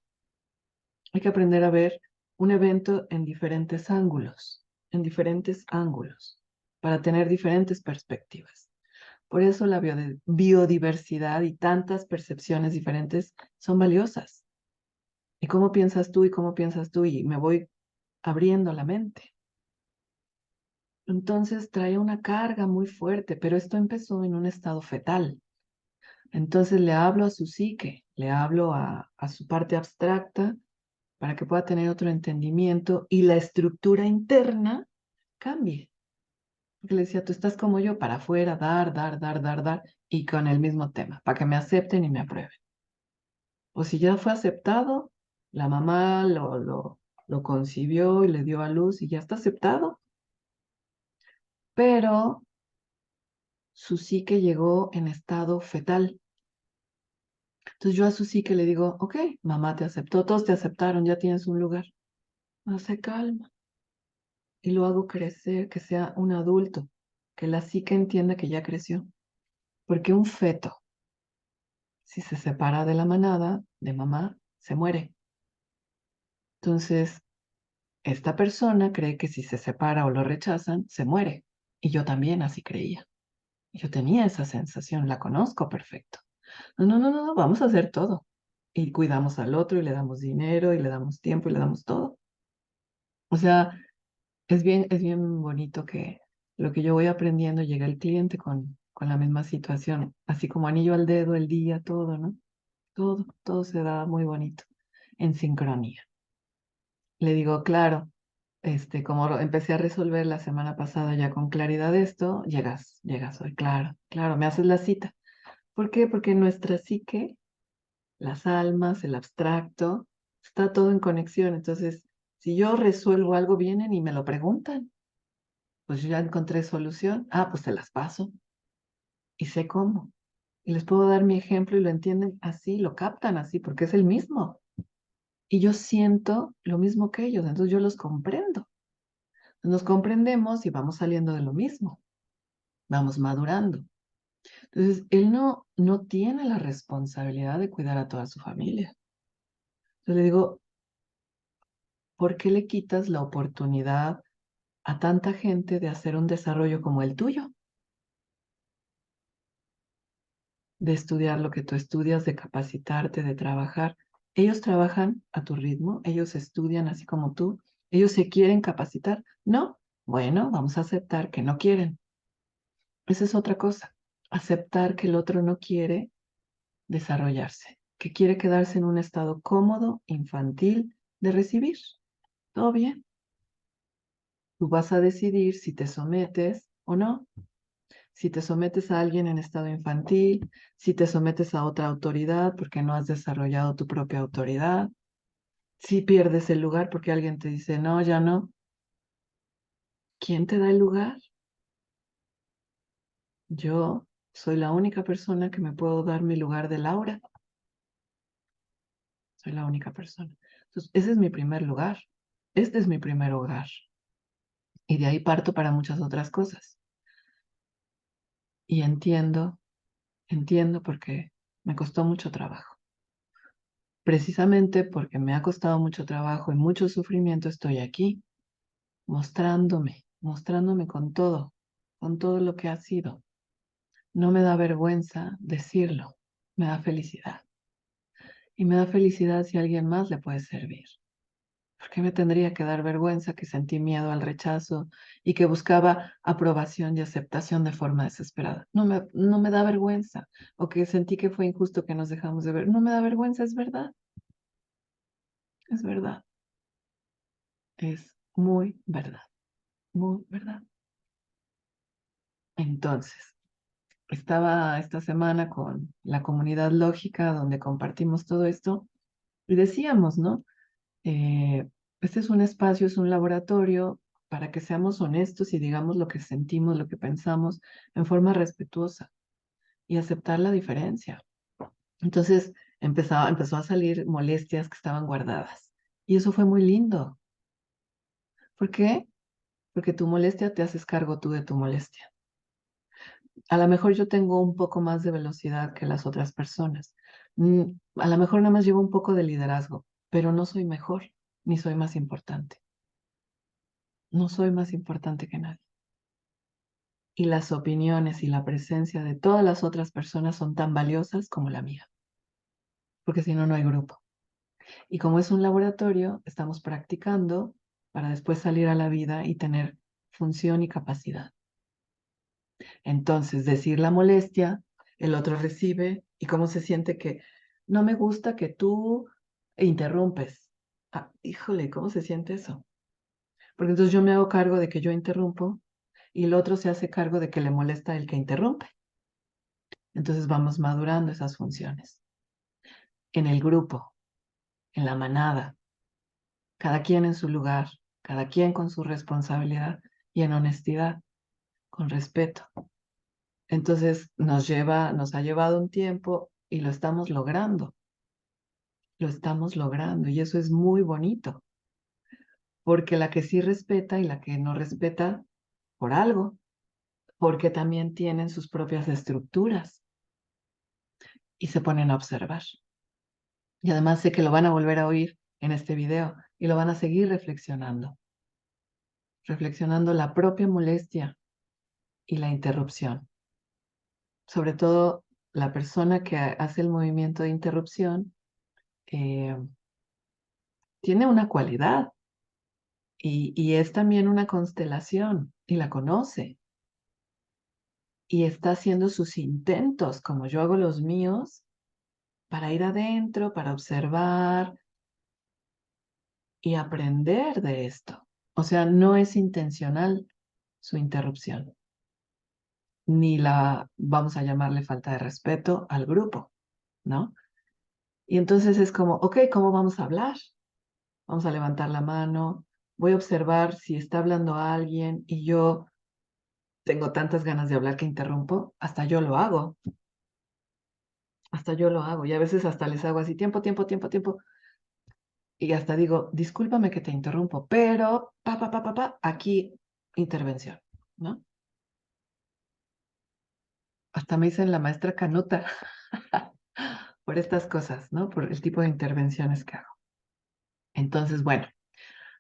Hay que aprender a ver un evento en diferentes ángulos, para tener diferentes perspectivas. Por eso la biodiversidad y tantas percepciones diferentes son valiosas. ¿Y cómo piensas tú y cómo piensas tú? Y me voy abriendo la mente. Entonces trae una carga muy fuerte, pero esto empezó en un estado fetal. Entonces le hablo a su psique, le hablo a su parte abstracta para que pueda tener otro entendimiento y la estructura interna cambie. Porque le decía, tú estás como yo, para afuera, dar, dar, dar, dar, dar, y con el mismo tema, para que me acepten y me aprueben. O si ya fue aceptado, la mamá lo concibió y le dio a luz y ya está aceptado, pero su psique llegó en estado fetal. Entonces yo a su psique le digo, ok, mamá te aceptó, todos te aceptaron, ya tienes un lugar. Hace calma y lo hago crecer, que sea un adulto, que la psique entienda que ya creció. Porque un feto, si se separa de la manada, de mamá, se muere. Entonces, esta persona cree que si se separa o lo rechazan, se muere. Y yo también así creía. Yo tenía esa sensación, la conozco perfecto. No, no, no, no, no, vamos a hacer todo. Y cuidamos al otro y le damos dinero y le damos tiempo y le damos todo. O sea, es bien bonito que lo que yo voy aprendiendo llega el cliente con la misma situación, así como anillo al dedo, el día, todo, ¿no? Todo se da muy bonito, en sincronía. Le digo, claro, como empecé a resolver la semana pasada ya con claridad esto, llegas hoy, claro, claro, me haces la cita. ¿Por qué? Porque nuestra psique, las almas, el abstracto, está todo en conexión. Entonces, Si yo resuelvo algo, vienen y me lo preguntan. Pues yo ya encontré solución. Ah, pues se las paso y sé cómo. Y les puedo dar mi ejemplo y lo entienden así, lo captan así, porque es el mismo. Y yo siento lo mismo que ellos, entonces yo los comprendo. Nos comprendemos y vamos saliendo de lo mismo, vamos madurando. Entonces, él no tiene la responsabilidad de cuidar a toda su familia. Entonces le digo, ¿por qué le quitas la oportunidad a tanta gente de hacer un desarrollo como el tuyo? De estudiar lo que tú estudias, de capacitarte, de trabajar. Ellos trabajan a tu ritmo, ellos estudian así como tú, ellos se quieren capacitar. No, bueno, vamos a aceptar que no quieren. Esa es otra cosa, aceptar que el otro no quiere desarrollarse, que quiere quedarse en un estado cómodo, infantil, de recibir. Todo bien. Tú vas a decidir si te sometes o no. Si te sometes a alguien en estado infantil, si te sometes a otra autoridad porque no has desarrollado tu propia autoridad, si pierdes el lugar porque alguien te dice, no, ya no. ¿Quién te da el lugar? Yo soy la única persona que me puedo dar mi lugar de Laura. Soy la única persona. Entonces, ese es mi primer lugar. Este es mi primer hogar. Y de ahí parto para muchas otras cosas. Y entiendo porque me costó mucho trabajo. Precisamente porque me ha costado mucho trabajo y mucho sufrimiento, estoy aquí, mostrándome con todo lo que ha sido. No me da vergüenza decirlo, me da felicidad. Y me da felicidad si a alguien más le puede servir. ¿Por qué me tendría que dar vergüenza que sentí miedo al rechazo y que buscaba aprobación y aceptación de forma desesperada? No me da vergüenza. O que sentí que fue injusto que nos dejamos de ver. No me da vergüenza, es verdad. Es verdad. Es muy verdad. Muy verdad. Entonces, estaba esta semana con la comunidad lógica donde compartimos todo esto y decíamos, ¿no? Este es un espacio, es un laboratorio para que seamos honestos y digamos lo que sentimos, lo que pensamos en forma respetuosa y aceptar la diferencia. Entonces empezó a salir molestias que estaban guardadas y eso fue muy lindo. ¿Por qué? Porque tu molestia te haces cargo tú de tu molestia. A lo mejor yo tengo un poco más de velocidad que las otras personas. A lo mejor nada más llevo un poco de liderazgo, pero no soy mejor ni soy más importante. No soy más importante que nadie. Y las opiniones y la presencia de todas las otras personas son tan valiosas como la mía, porque si no, no hay grupo. Y como es un laboratorio, estamos practicando para después salir a la vida y tener función y capacidad. Entonces, decir la molestia, el otro recibe y cómo se siente que no me gusta que tú interrumpes. Ah, híjole, ¿cómo se siente eso? Porque entonces yo me hago cargo de que yo interrumpo y el otro se hace cargo de que le molesta el que interrumpe. Entonces vamos madurando esas funciones. En el grupo, en la manada, cada quien en su lugar, cada quien con su responsabilidad y en honestidad, con respeto. Entonces nos ha llevado un tiempo y lo estamos logrando y eso es muy bonito, porque la que sí respeta y la que no respeta por algo, porque también tienen sus propias estructuras y se ponen a observar. Y además sé que lo van a volver a oír en este video y lo van a seguir reflexionando la propia molestia y la interrupción. Sobre todo la persona que hace el movimiento de interrupción eh, tiene una cualidad y es también una constelación y la conoce y está haciendo sus intentos, como yo hago los míos, para ir adentro, para observar y aprender de esto. O sea, no es intencional su interrupción, ni la, vamos a llamarle falta de respeto al grupo, ¿no? Y entonces es como, ok, ¿cómo vamos a hablar? vamos a levantar la mano, voy a observar si está hablando a alguien y yo tengo tantas ganas de hablar que interrumpo, hasta yo lo hago, hasta yo lo hago. Y a veces hasta les hago así, tiempo, tiempo, tiempo, tiempo. Y hasta digo, discúlpame que te interrumpo, pero, aquí intervención, ¿no? Hasta me dicen la maestra Canuta por estas cosas, ¿no? Por el tipo de intervenciones que hago. Entonces, bueno,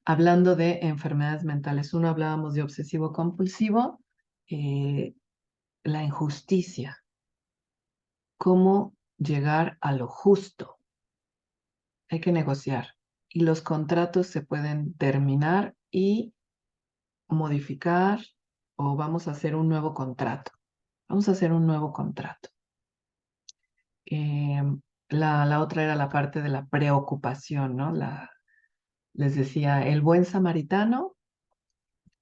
hablando de enfermedades mentales, uno hablábamos de obsesivo compulsivo, la injusticia, cómo llegar a lo justo. Hay que negociar y los contratos se pueden terminar y modificar o vamos a hacer un nuevo contrato. Vamos a hacer un nuevo contrato. Eh, la otra era la parte de la preocupación, ¿no? Les decía, el buen samaritano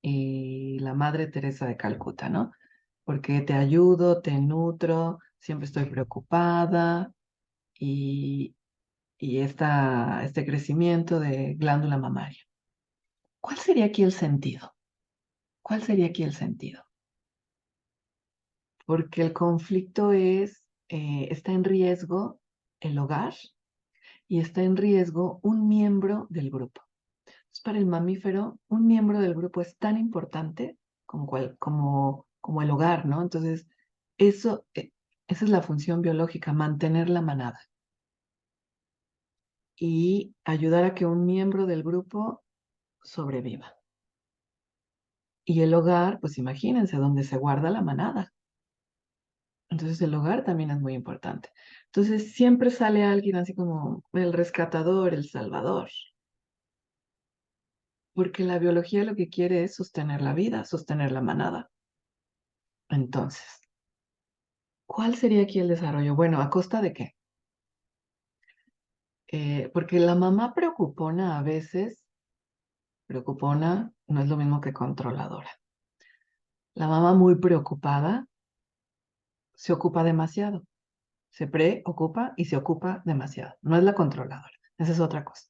y la Madre Teresa de Calcuta, ¿no? Porque te ayudo, te nutro, siempre estoy preocupada y, este crecimiento de glándula mamaria. ¿Cuál sería aquí el sentido? ¿Cuál sería aquí el sentido? Porque el conflicto está en riesgo el hogar y está en riesgo un miembro del grupo. Entonces, para el mamífero, un miembro del grupo es tan importante como el hogar, ¿no? Entonces, eso, esa es la función biológica, mantener la manada y ayudar a que un miembro del grupo sobreviva. Y el hogar, pues imagínense, donde se guarda la manada. Entonces el hogar también es muy importante. Entonces siempre sale alguien así como el rescatador, el salvador, porque la biología lo que quiere es sostener la vida, sostener la manada. Entonces, ¿cuál sería aquí el desarrollo? Bueno, ¿a costa de qué? Porque la mamá preocupona a veces, preocupona no es lo mismo que controladora. La mamá muy preocupada se ocupa demasiado, se preocupa y se ocupa demasiado. No es la controladora, esa es otra cosa.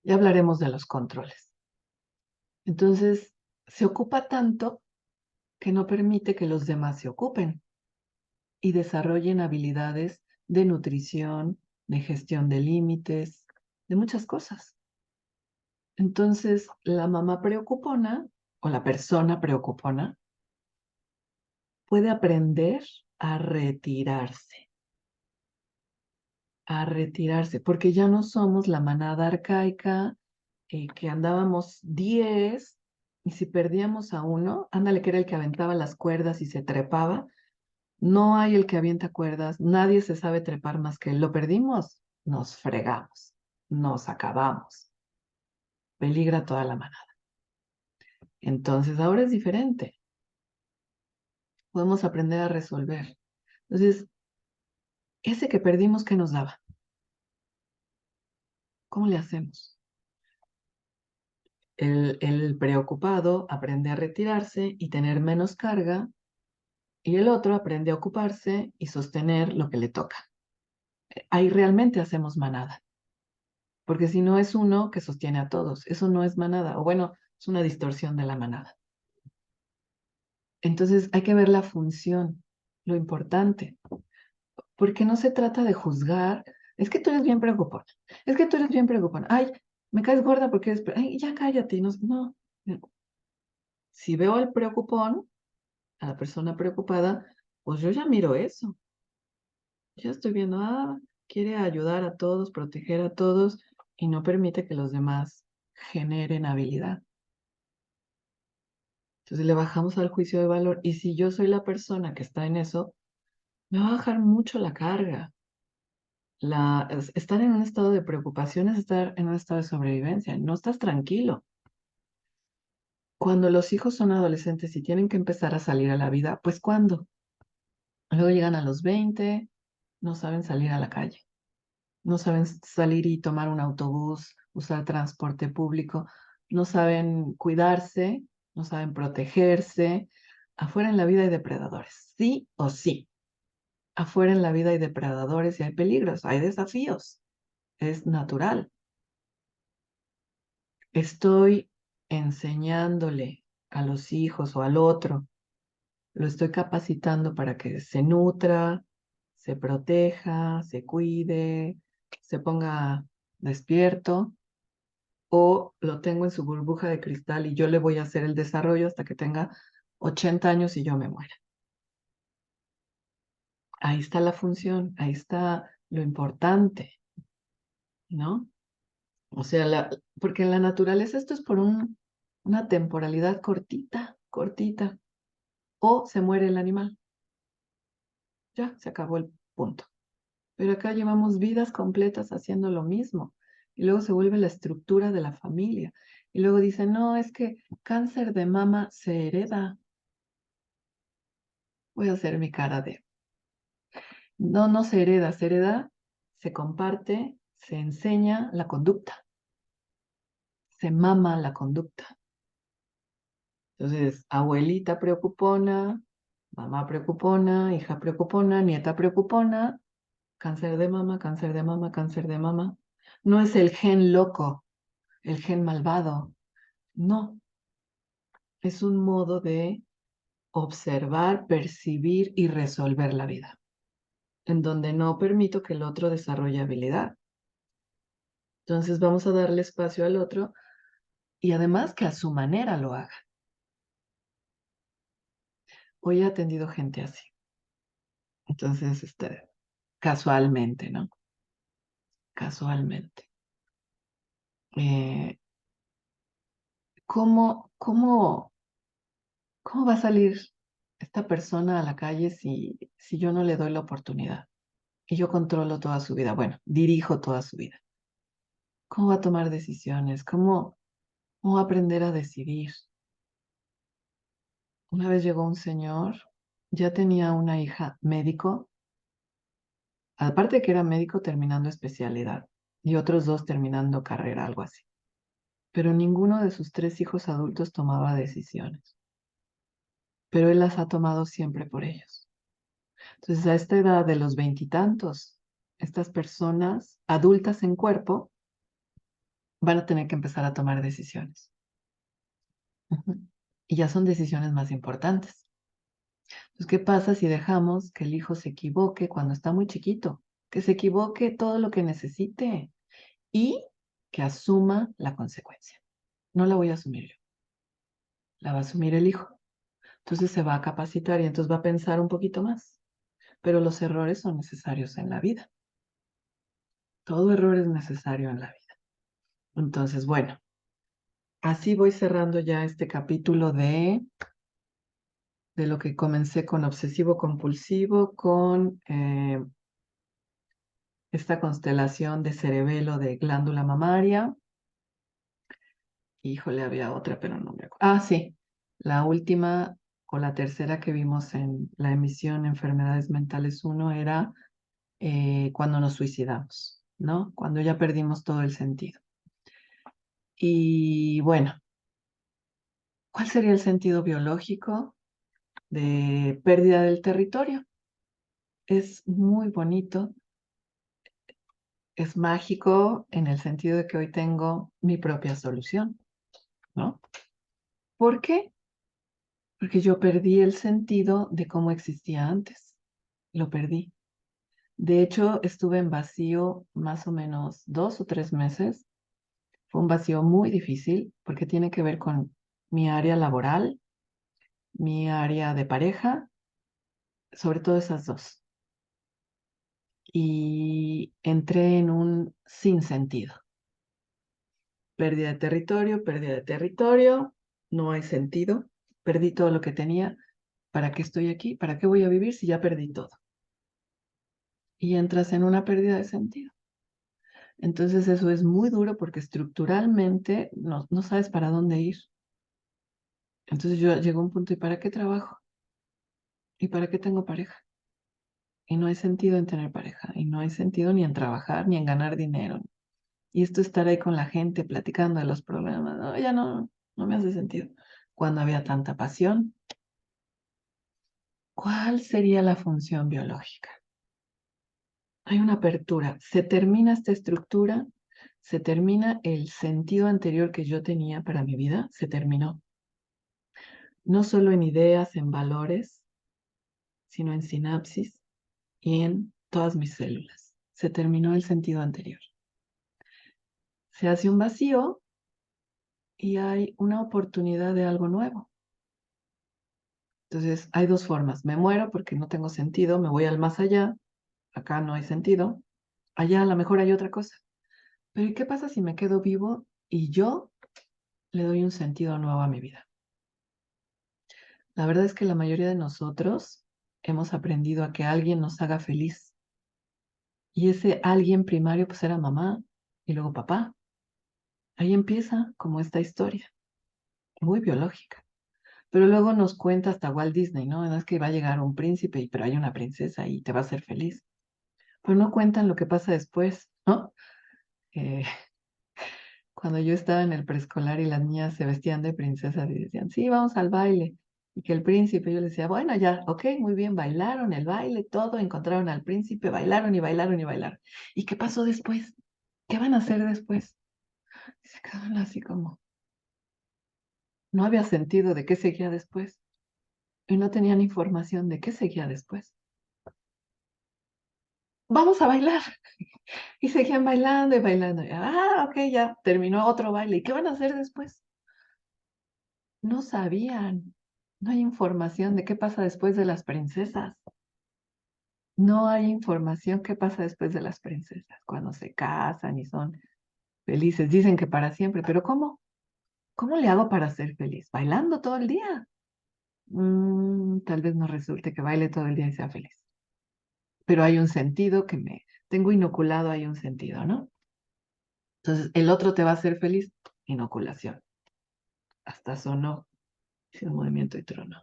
Ya hablaremos de los controles. Entonces, se ocupa tanto que no permite que los demás se ocupen y desarrollen habilidades de nutrición, de gestión de límites, de muchas cosas. Entonces, la mamá preocupona o la persona preocupona puede aprender a retirarse, porque ya no somos la manada arcaica que andábamos 10 y si perdíamos a uno, ándale que era el que aventaba las cuerdas y se trepaba. No hay el que avienta cuerdas, nadie se sabe trepar más que él. Lo perdimos, nos fregamos, nos acabamos. Peligra toda la manada. Entonces ahora es diferente. Podemos aprender a resolver. Entonces, ese que perdimos, ¿qué nos daba? ¿Cómo le hacemos? El preocupado aprende a retirarse y tener menos carga, y el otro aprende a ocuparse y sostener lo que le toca. Ahí realmente hacemos manada. Porque si no es uno que sostiene a todos, eso no es manada, o bueno, es una distorsión de la manada. Entonces hay que ver la función, lo importante, porque no se trata de juzgar, es que tú eres bien preocupón, es que tú eres bien preocupón, ay, me caes gorda porque eres, ay, ya cállate, no, no. Si veo al preocupón, a la persona preocupada, pues yo ya miro eso, ya estoy viendo, quiere ayudar a todos, proteger a todos y no permite que los demás generen habilidad. Entonces le bajamos al juicio de valor y si yo soy la persona que está en eso, me va a bajar mucho la carga. Estar en un estado de preocupación es estar en un estado de sobrevivencia, no estás tranquilo. Cuando los hijos son adolescentes y tienen que empezar a salir a la vida, pues ¿cuándo? Luego llegan a los 20, no saben salir a la calle, no saben salir y tomar un autobús, usar transporte público, no saben cuidarse, no saben protegerse. Afuera en la vida hay depredadores, sí o sí. Afuera en la vida hay depredadores y hay peligros, hay desafíos, es natural. Estoy enseñándole a los hijos o al otro, lo estoy capacitando para que se nutra, se proteja, se cuide, se ponga despierto, o lo tengo en su burbuja de cristal y yo le voy a hacer el desarrollo hasta que tenga 80 años y yo me muera. Ahí está la función, ahí está lo importante, ¿no? O sea, porque en la naturaleza esto es por una temporalidad cortita, cortita, o se muere el animal, ya, se acabó el punto. Pero acá llevamos vidas completas haciendo lo mismo, y luego se vuelve la estructura de la familia, y luego dicen, no, es que cáncer de mama se hereda. Voy a hacer mi cara de, no, no se hereda, se comparte, se enseña la conducta, se mama la conducta. Entonces, abuelita preocupona, mamá preocupona, hija preocupona, nieta preocupona, cáncer de mama, cáncer de mama, cáncer de mama. No es el gen loco, el gen malvado, no, es un modo de observar, percibir y resolver la vida, en donde no permito que el otro desarrolle habilidad. Entonces vamos a darle espacio al otro y además que a su manera lo haga. Hoy he atendido gente así. Entonces, casualmente, ¿no? Casualmente. Eh, ¿cómo va a salir esta persona a la calle si yo no le doy la oportunidad? Y yo controlo toda su vida. Bueno, dirijo toda su vida. ¿Cómo va a tomar decisiones? ¿Cómo va a aprender a decidir? Una vez llegó un señor, ya tenía una hija médico, aparte de que era médico terminando especialidad y otros dos terminando carrera, algo así. Pero ninguno de sus tres hijos adultos tomaba decisiones, pero él las ha tomado siempre por ellos. Entonces, a esta edad de los veintitantos, estas personas adultas en cuerpo van a tener que empezar a tomar decisiones. Ujú. Y ya son decisiones más importantes. Entonces, ¿qué pasa si dejamos que el hijo se equivoque cuando está muy chiquito? Que se equivoque todo lo que necesite y que asuma la consecuencia. No la voy a asumir yo, la va a asumir el hijo. Entonces se va a capacitar y entonces va a pensar un poquito más. Pero los errores son necesarios en la vida. Todo error es necesario en la vida. Entonces, bueno, así voy cerrando ya este capítulo de lo que comencé con obsesivo compulsivo, con esta constelación de cerebelo de glándula mamaria. Híjole, había otra, pero no me acuerdo. Ah, sí, la última o la tercera que vimos en la emisión Enfermedades Mentales 1 era cuando nos suicidamos, ¿no? Cuando ya perdimos todo el sentido. Y bueno, ¿cuál sería el sentido biológico de pérdida del territorio? Es muy bonito, es mágico en el sentido de que hoy tengo mi propia solución, ¿no? ¿Por qué? Porque yo perdí el sentido de cómo existía antes. Lo perdí. De hecho, estuve en vacío más o menos 2 o 3 meses. Fue un vacío muy difícil porque tiene que ver con mi área laboral, mi área de pareja, sobre todo esas dos. Y entré en un sinsentido. Pérdida de territorio, no hay sentido, perdí todo lo que tenía. ¿Para qué estoy aquí? ¿Para qué voy a vivir si ya perdí todo? Y entras en una pérdida de sentido. Entonces eso es muy duro porque estructuralmente no sabes para dónde ir. Entonces yo llego a un punto, ¿y para qué trabajo? ¿Y para qué tengo pareja? Y no hay sentido en tener pareja, y no hay sentido ni en trabajar, ni en ganar dinero. Y esto estar ahí con la gente platicando de los problemas, no, ya no me hace sentido. Cuando había tanta pasión, ¿cuál sería la función biológica? Hay una apertura, se termina esta estructura, se termina el sentido anterior que yo tenía para mi vida, se terminó. No solo en ideas, en valores, sino en sinapsis y en todas mis células. Se terminó el sentido anterior. Se hace un vacío y hay una oportunidad de algo nuevo. Entonces, hay dos formas. Me muero porque no tengo sentido, me voy al más allá, acá no hay sentido, allá a lo mejor hay otra cosa. Pero ¿y qué pasa si me quedo vivo y yo le doy un sentido nuevo a mi vida? La verdad es que la mayoría de nosotros hemos aprendido a que alguien nos haga feliz. Y ese alguien primario pues era mamá y luego papá. Ahí empieza como esta historia, muy biológica. Pero luego nos cuenta hasta Walt Disney, ¿no? No es que va a llegar un príncipe, pero hay una princesa y te va a hacer feliz. Pero no cuentan lo que pasa después, ¿no? Eh, cuando yo estaba en el preescolar y las niñas se vestían de princesas y decían, sí, vamos al baile. Y que el príncipe, yo les decía, bueno, ya, ok, muy bien, bailaron el baile, todo, encontraron al príncipe, bailaron y bailaron y bailaron. ¿Y qué pasó después? ¿Qué van a hacer después? Y se quedaron así como, no había sentido de qué seguía después. Y no tenían información de qué seguía después. Vamos a bailar. Y seguían bailando y bailando. Ok, ya terminó otro baile. ¿Y qué van a hacer después? No sabían. No hay información de qué pasa después de las princesas. No hay información qué pasa después de las princesas, cuando se casan y son felices. Dicen que para siempre, pero ¿cómo? ¿Cómo le hago para ser feliz? ¿Bailando todo el día? Tal vez no resulte que baile todo el día y sea feliz. Pero hay un sentido que me tengo inoculado, hay un sentido, ¿no? Entonces, el otro te va a hacer feliz, inoculación. Hasta sonó, hice un movimiento y trono.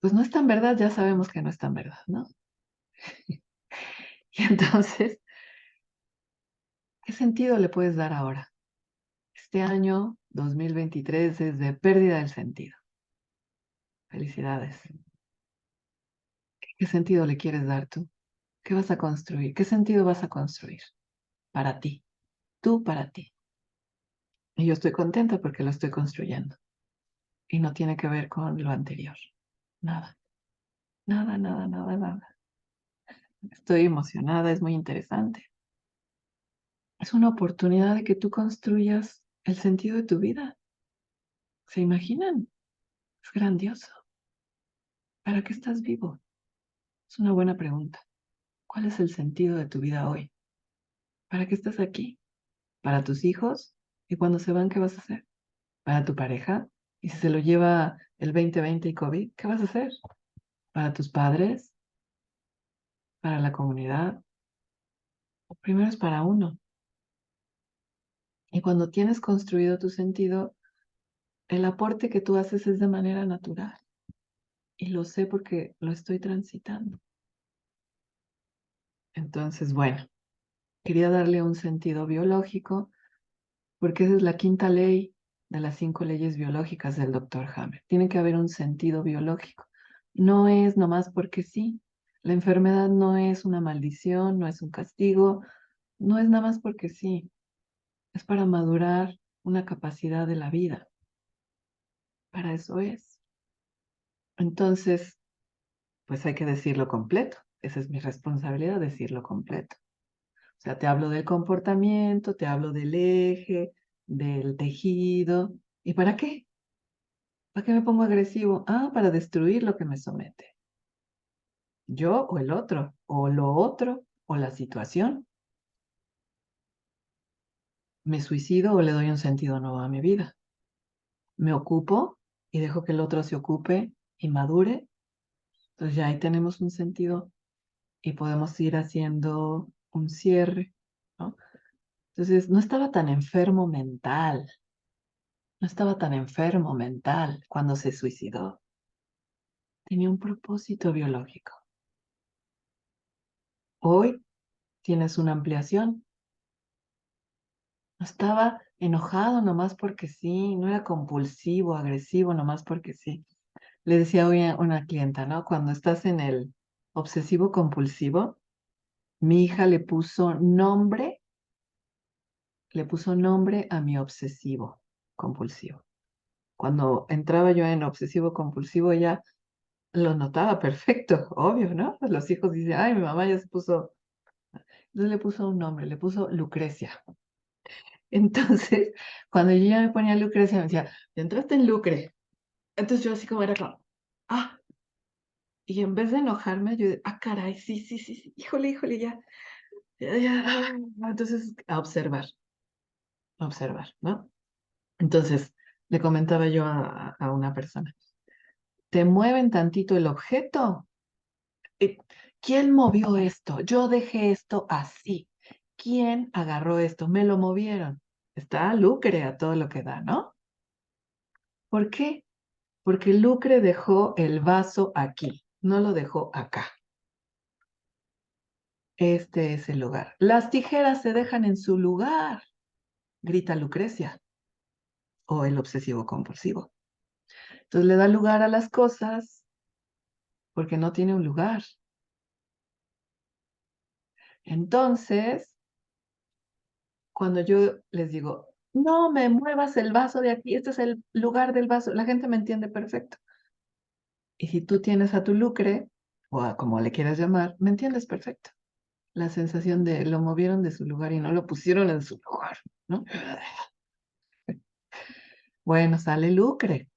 Pues no es tan verdad, ya sabemos que no es tan verdad, ¿no? Y entonces, ¿qué sentido le puedes dar ahora? Este año 2023 es de pérdida del sentido. Felicidades. ¿Qué sentido le quieres dar tú? ¿Qué vas a construir? ¿Qué sentido vas a construir para ti? Tú para ti. Y yo estoy contenta porque lo estoy construyendo. Y no tiene que ver con lo anterior. Nada, nada, nada, nada, nada. Estoy emocionada, es muy interesante. Es una oportunidad de que tú construyas el sentido de tu vida. ¿Se imaginan? Es grandioso. ¿Para qué estás vivo? Es una buena pregunta. ¿Cuál es el sentido de tu vida hoy? ¿Para qué estás aquí? ¿Para tus hijos? ¿Y cuando se van, qué vas a hacer? ¿Para tu pareja? ¿Y si se lo lleva el 2020 y COVID, qué vas a hacer? ¿Para tus padres? ¿Para la comunidad? Primero es para uno. Y cuando tienes construido tu sentido, el aporte que tú haces es de manera natural. Y lo sé porque lo estoy transitando. Entonces, bueno, quería darle un sentido biológico porque esa es la quinta ley de las 5 leyes biológicas del doctor Hammer. Tiene que haber un sentido biológico. No es nomás porque sí. La enfermedad no es una maldición, no es un castigo, no es nada más porque sí. Es para madurar una capacidad de la vida. Para eso es. Entonces, pues hay que decirlo completo. Esa es mi responsabilidad, decirlo completo. O sea, te hablo del comportamiento, te hablo del eje, del tejido. ¿Y para qué? ¿Para qué me pongo agresivo? Para destruir lo que me somete. Yo o el otro, o lo otro, o la situación. ¿Me suicido o le doy un sentido nuevo a mi vida? ¿Me ocupo y dejo que el otro se ocupe y madure? Entonces ya ahí tenemos un sentido y podemos ir haciendo un cierre, ¿no? Entonces no estaba tan enfermo mental, no estaba tan enfermo mental cuando se suicidó. Tenía un propósito biológico. Hoy tienes una ampliación. No estaba enojado nomás porque sí, no era compulsivo, agresivo nomás porque sí. Le decía hoy a una clienta, ¿no? Cuando estás en el obsesivo compulsivo, Mi hija le puso nombre a mi obsesivo compulsivo. Cuando entraba yo en obsesivo compulsivo, ella lo notaba perfecto, obvio, ¿no? Pues los hijos dicen, ay, mi mamá ya se puso. Entonces le puso un nombre, le puso Lucrecia. Entonces, cuando yo ya me ponía Lucrecia, me decía, "¿Ya entraste en Lucre?" Entonces yo así como era como, ah, y en vez de enojarme, yo, caray, sí, sí, sí, sí, híjole, híjole, ya, ya, ya, entonces a observar, ¿no? Entonces, le comentaba yo a una persona, ¿te mueven tantito el objeto? Eh, ¿Quién movió esto? Yo dejé esto así. ¿Quién agarró esto? Me lo movieron. Está Lucre a todo lo que da, ¿no? ¿Por qué? Porque Lucre dejó el vaso aquí, no lo dejó acá. Este es el lugar. Las tijeras se dejan en su lugar, grita Lucrecia, o el obsesivo compulsivo. Entonces le da lugar a las cosas porque no tiene un lugar. Entonces, cuando yo les digo, no me muevas el vaso de aquí, este es el lugar del vaso, la gente me entiende perfecto. Y si tú tienes a tu Lucre, o a como le quieras llamar, me entiendes perfecto. La sensación de lo movieron de su lugar y no lo pusieron en su lugar, ¿no? Bueno, sale Lucre.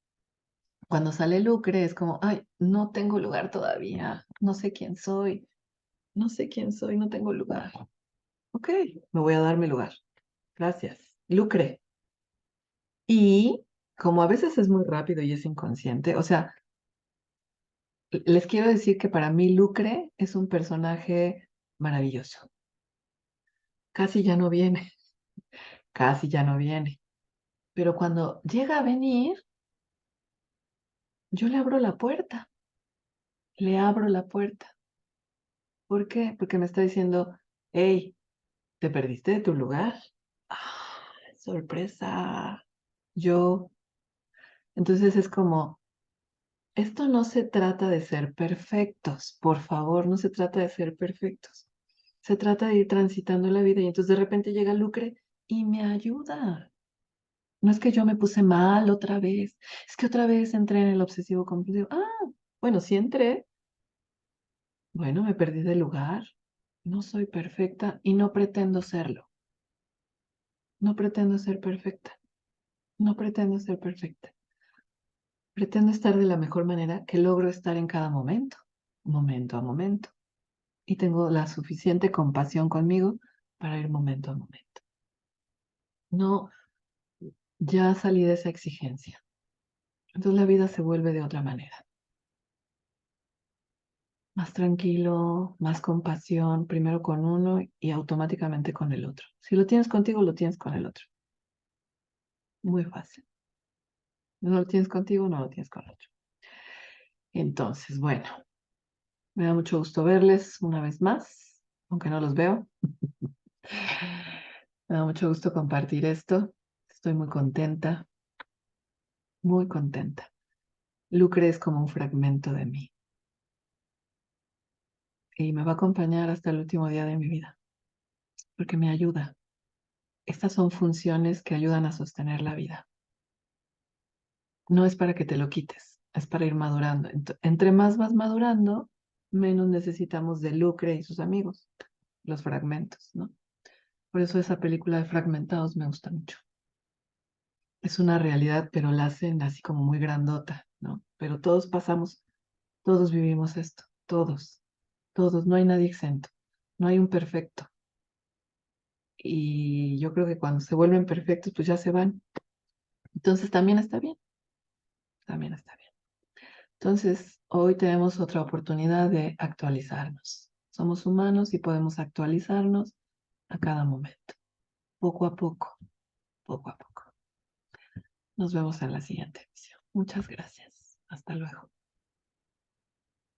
Cuando sale Lucre es como, ay, no tengo lugar todavía, no sé quién soy, no sé quién soy, no tengo lugar. Ok, me voy a dar mi lugar. Gracias. Lucre. Y como a veces es muy rápido y es inconsciente, o sea, les quiero decir que para mí Lucre es un personaje maravilloso. Casi ya no viene, casi ya no viene. Pero cuando llega a venir, yo le abro la puerta, le abro la puerta. ¿Por qué? Porque me está diciendo, hey, ¿te perdiste de tu lugar? ¡Ah, sorpresa! Yo. Entonces es como, esto no se trata de ser perfectos, por favor, no se trata de ser perfectos. Se trata de ir transitando la vida y entonces de repente llega Lucre y me ayuda. No es que yo me puse mal otra vez, es que otra vez entré en el obsesivo compulsivo. Bueno, sí entré. Bueno, me perdí de lugar. No soy perfecta y no pretendo serlo. No pretendo ser perfecta. No pretendo ser perfecta. Pretendo estar de la mejor manera que logro estar en cada momento a momento. Y tengo la suficiente compasión conmigo para ir momento a momento. No, ya salí de esa exigencia. Entonces la vida se vuelve de otra manera. Más tranquilo, más compasión, primero con uno y automáticamente con el otro. Si lo tienes contigo, lo tienes con el otro. Muy fácil. No lo tienes contigo, no lo tienes con el otro. Entonces, bueno, me da mucho gusto verles una vez más, aunque no los veo. Me da mucho gusto compartir esto. Estoy muy contenta, muy contenta. Lucre es como un fragmento de mí y me va a acompañar hasta el último día de mi vida, porque me ayuda. Estas son funciones que ayudan a sostener la vida. No es para que te lo quites, es para ir madurando. Entre más vas madurando, menos necesitamos de Lucre y sus amigos, los fragmentos, ¿no? Por eso esa película de Fragmentados me gusta mucho. Es una realidad, pero la hacen así como muy grandota, ¿no? Pero todos pasamos, todos vivimos esto, todos, no hay nadie exento, no hay un perfecto. Y yo creo que cuando se vuelven perfectos, pues ya se van. Entonces también está bien, también está bien. Entonces, hoy tenemos otra oportunidad de actualizarnos. Somos humanos y podemos actualizarnos a cada momento, poco a poco, poco a poco. Nos vemos en la siguiente emisión. Muchas gracias. Hasta luego.